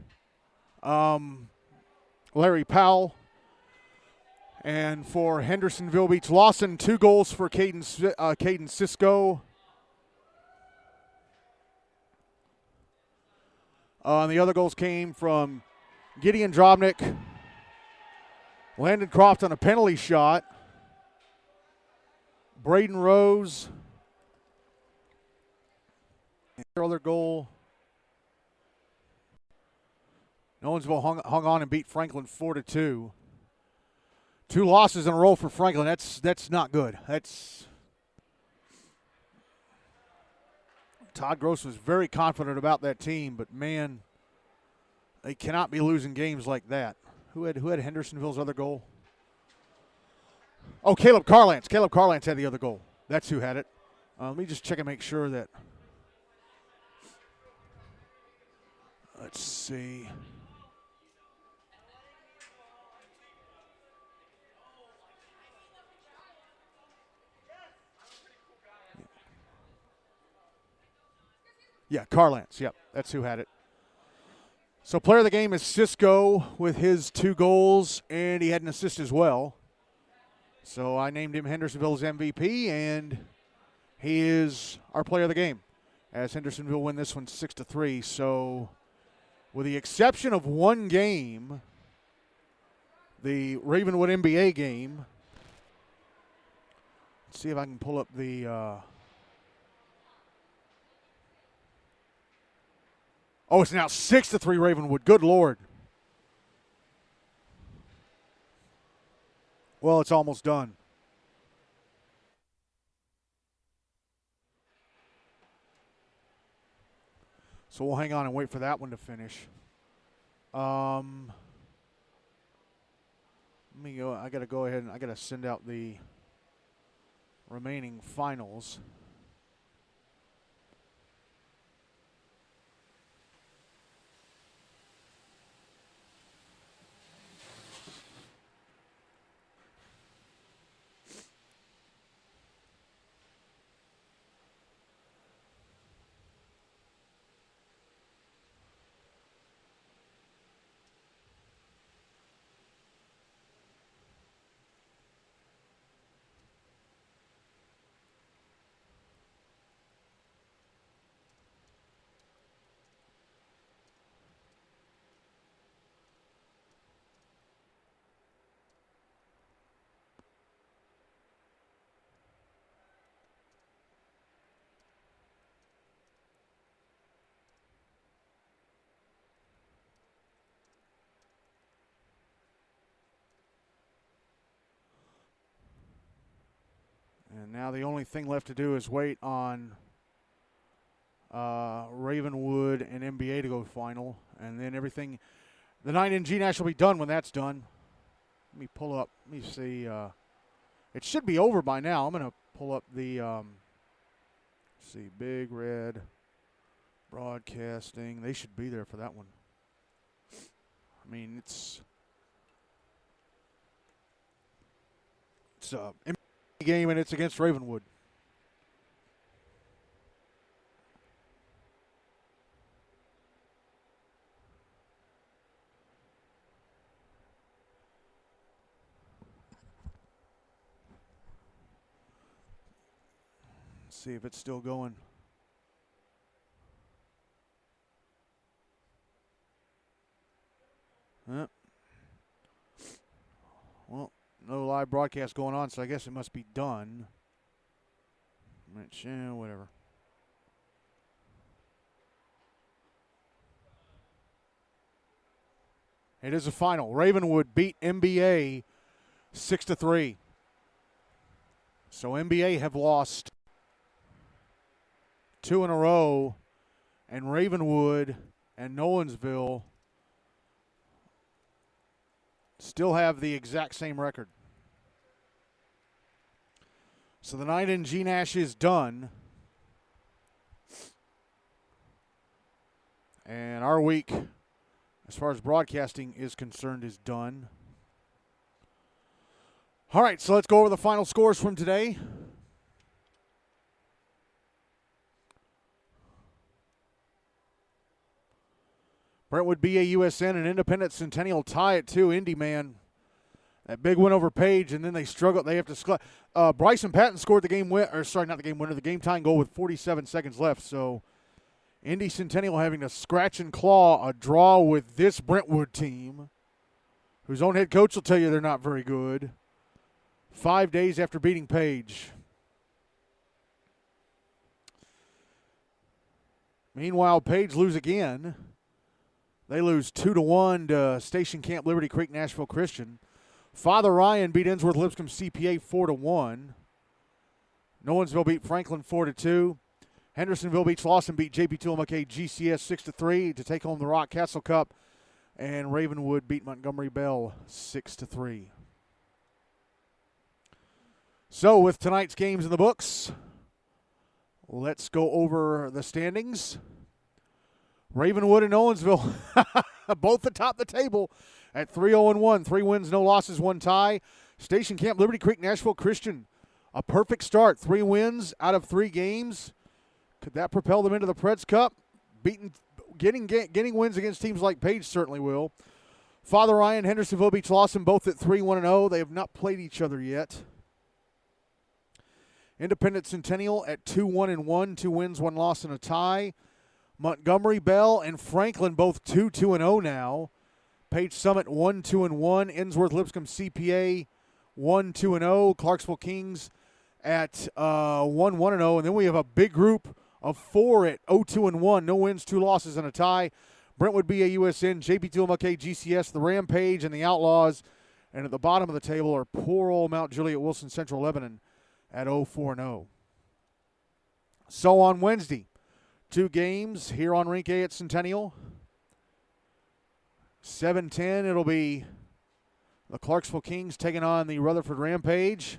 Larry Powell. And for Hendersonville-Beech-Lawson, 2 goals for Caden Sisco. And the other goals came from Gideon Drobnik, Landon Croft on a penalty shot, Braden Rose, and their other goal. Owensville hung on and beat Franklin 4-2. 2 losses in a row for Franklin. That's not good. Todd Gross was very confident about that team, but man, they cannot be losing games like that. Who had Hendersonville's other goal? Oh, Caleb Carlance. Caleb Carlance had the other goal. That's who had it. Let me just check and make sure that. Let's see. Yeah, Carlance. Yep, that's who had it. So player of the game is Sisco with his 2 goals, and he had an assist as well. So I named him Hendersonville's MVP, and he is our player of the game as Hendersonville win this one 6-3. So with the exception of one game, the Ravenwood NBA game, let's see if I can pull up the oh, it's now 6-3 Ravenwood. Good Lord. Well, it's almost done. So we'll hang on and wait for that one to finish. Let me go. I got to go ahead and I got to send out the remaining finals. And now the only thing left to do is wait on Ravenwood and NBA to go final. And then everything, the night in GNASH will be done when that's done. Let me pull up, let me see. It should be over by now. I'm going to pull up the, let's see, Big Red Broadcasting. They should be there for that one. I mean, it's a game and it's against Ravenwood. Let's see if it's still going. Well, no live broadcast going on, so I guess it must be done. Whatever. It is a final. Ravenwood beat MBA 6-3. So MBA have lost 2 in a row, and Ravenwood and Nolensville still have the exact same record. So the night in GNASH is done. And our week, as far as broadcasting is concerned, is done. All right, so let's go over the final scores from today. Brentwood BAUSN and Independent Centennial tie at 2. Indy, man, that big win over Page, and then they struggled. They have to Bryson Patton scored the game win, or sorry, not the game winner, the game tying goal with 47 seconds left. So Indy Centennial having to scratch and claw a draw with this Brentwood team, whose own head coach will tell you they're not very good. 5 days after beating Page. Meanwhile, Page lose again. They lose 2-1 to Station Camp Liberty Creek Nashville Christian. Father Ryan beat Ensworth Lipscomb CPA 4-1. Nolensville beat Franklin 4-2. Hendersonville-Beech-Lawson beat JPII-MLK-GCS 6-3 to take home the Rock Castle Cup. And Ravenwood beat Montgomery Bell 6-3. So with tonight's games in the books, let's go over the standings. Ravenwood and Nolensville both atop the table at 3-0-1. 3 wins, no losses, 1 tie. Station Camp Liberty Creek Nashville Christian, a perfect start. 3 wins out of 3 games. Could that propel them into the Preds Cup? Getting wins against teams like Page certainly will. Father Ryan, Hendersonville-Beech-Lawson both at 3-1-0. They have not played each other yet. Independent Centennial at 2-1-1, 2 wins, 1 loss, and a tie. Montgomery Bell and Franklin both 2-2-0 now. Page Summit 1-2-1. Ensworth Lipscomb CPA 1-2-0. Clarksville Kings at 1-1-0. And then we have a big group of 4 at 0-2-1. No wins, 2 losses, and a tie. Brentwood BAUSN, JPII-MLK-GCS, the Rampage, and the Outlaws. And at the bottom of the table are poor old Mount Juliet Wilson Central Lebanon at 0-4-0. So on Wednesday, 2 games here on Rink A at Centennial. 7:10, it'll be the Clarksville Kings taking on the Rutherford Rampage.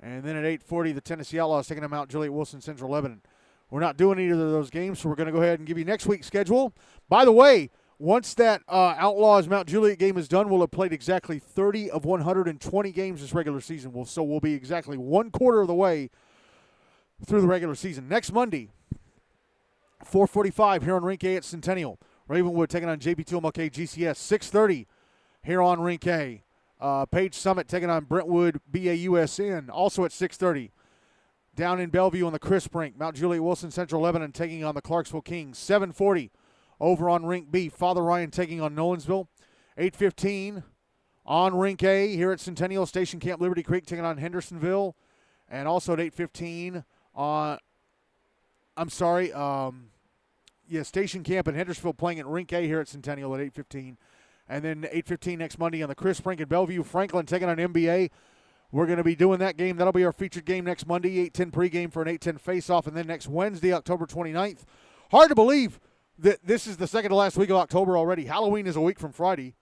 And then at 8:40, the Tennessee Outlaws taking on Mount Juliet Wilson Central Lebanon. We're not doing either of those games, so we're going to go ahead and give you next week's schedule. By the way, once that Outlaws Mount Juliet game is done, we'll have played exactly 30 of 120 games this regular season. So we'll be exactly 1/4 of the way through the regular season. Next Monday, 4:45 here on Rink A at Centennial. Ravenwood taking on JPII-MLK-GCS. 6:30 here on Rink A. Page Summit taking on Brentwood BAUSN, also at 6:30. Down in Bellevue on the Crisp Rink, Mount Juliet Wilson Central Lebanon taking on the Clarksville Kings. 7:40 over on Rink B, Father Ryan taking on Nolensville. 8:15 on Rink A here at Centennial, Station Camp Liberty Creek taking on Hendersonville. And also at 8:15 on, Station Camp and Hendersonville playing at Rink A here at Centennial at 8:15. And then 8:15 next Monday on the Crisp Rink in Bellevue, Franklin taking on MBA. We're going to be doing that game. That'll be our featured game next Monday, 8:10 pregame for an 8:10 face-off. And then next Wednesday, October 29th. Hard to believe that this is the second to last week of October already. Halloween is a week from Friday.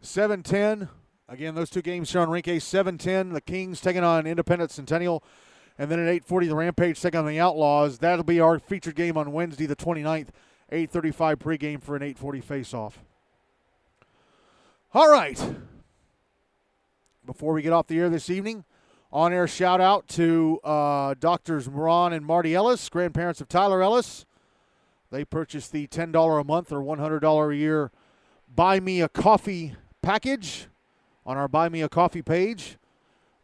$7:10. Again, those 2 games here on Rink A. 7:10, the Kings taking on Independent Centennial. And then at 8:40, the Rampage taking on the Outlaws. That'll be our featured game on Wednesday, the 29th. 8:35 pregame for an 8:40 face-off. All right. Before we get off the air this evening, on-air shout-out to Doctors Moran and Marty Ellis, grandparents of Tyler Ellis. They purchased the $10 a month or $100 a year Buy Me a Coffee package on our Buy Me a Coffee page.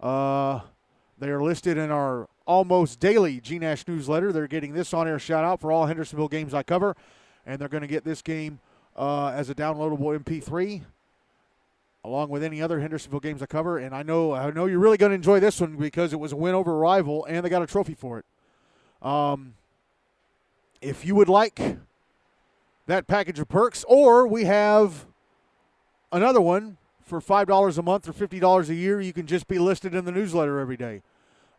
They are listed in our almost daily GNASH newsletter. They're getting this on-air shout-out for all Hendersonville games I cover, and they're going to get this game as a downloadable MP3 along with any other Hendersonville games I cover. And I know you're really going to enjoy this one because it was a win over a rival, and they got a trophy for it. If you would like that package of perks, or we have another one for $5 a month or $50 a year, you can just be listed in the newsletter every day.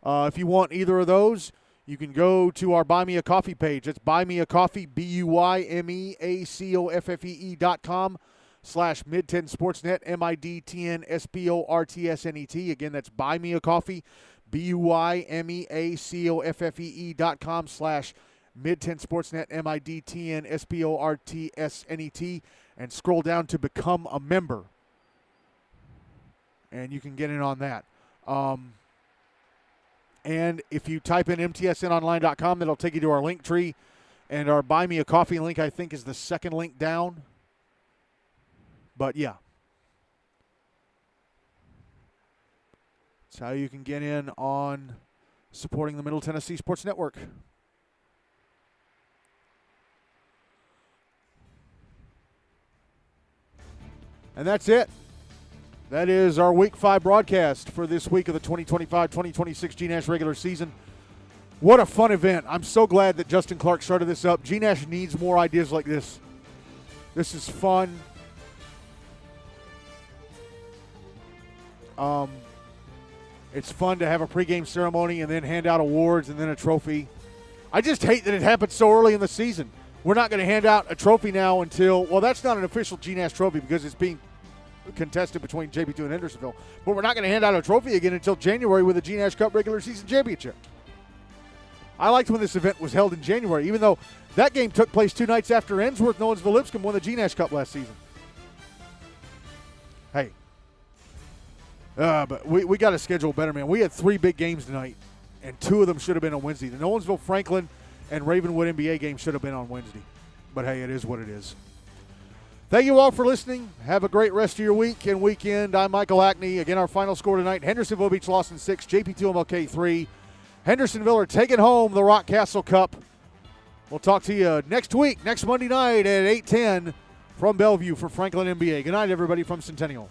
If you want either of those, you can go to our Buy Me a Coffee page. It's Buy Me a Coffee, BUYMEACOFFEE.com/Mid10Sportsnet, MIDTNSPORTSNET. Again, that's Buy Me a Coffee, BUYMEACOFFEE.com/Mid10Sportsnet, MIDTNSPORTSNET, and scroll down to Become a Member. And you can get in on that. And if you type in MTSNonline.com, that'll take you to our link tree. And our Buy Me a Coffee link, I think, is the second link down. But, yeah. That's how you can get in on supporting the Middle Tennessee Sports Network. And that's it. That is our Week 5 broadcast for this week of the 2025-2026 GNASH regular season. What a fun event. I'm so glad that Justin Clark started this up. GNASH needs more ideas like this. This is fun. It's fun to have a pregame ceremony and then hand out awards and then a trophy. I just hate that it happened so early in the season. We're not going to hand out a trophy now until, well, that's not an official GNASH trophy because it's being contested between JPII and Hendersonville. But we're not going to hand out a trophy again until January with the GNASH Cup regular season championship. I liked when this event was held in January, even though that game took place 2 nights after Ensworth and Owensville-Lipscomb won the GNASH Cup last season. Hey. But we got to schedule better, man. We had 3 big games tonight, and 2 of them should have been on Wednesday. The Owensville-Franklin and Ravenwood NBA game should have been on Wednesday. But, hey, it is what it is. Thank you all for listening. Have a great rest of your week and weekend. I'm Michael Hackney. Again, our final score tonight, Hendersonville-Beech-Lawson 6, JPII-MLK 3. Hendersonville are taking home the Rock Castle Cup. We'll talk to you next week, next Monday night at 8:10 from Bellevue for Franklin NBA. Good night, everybody from Centennial.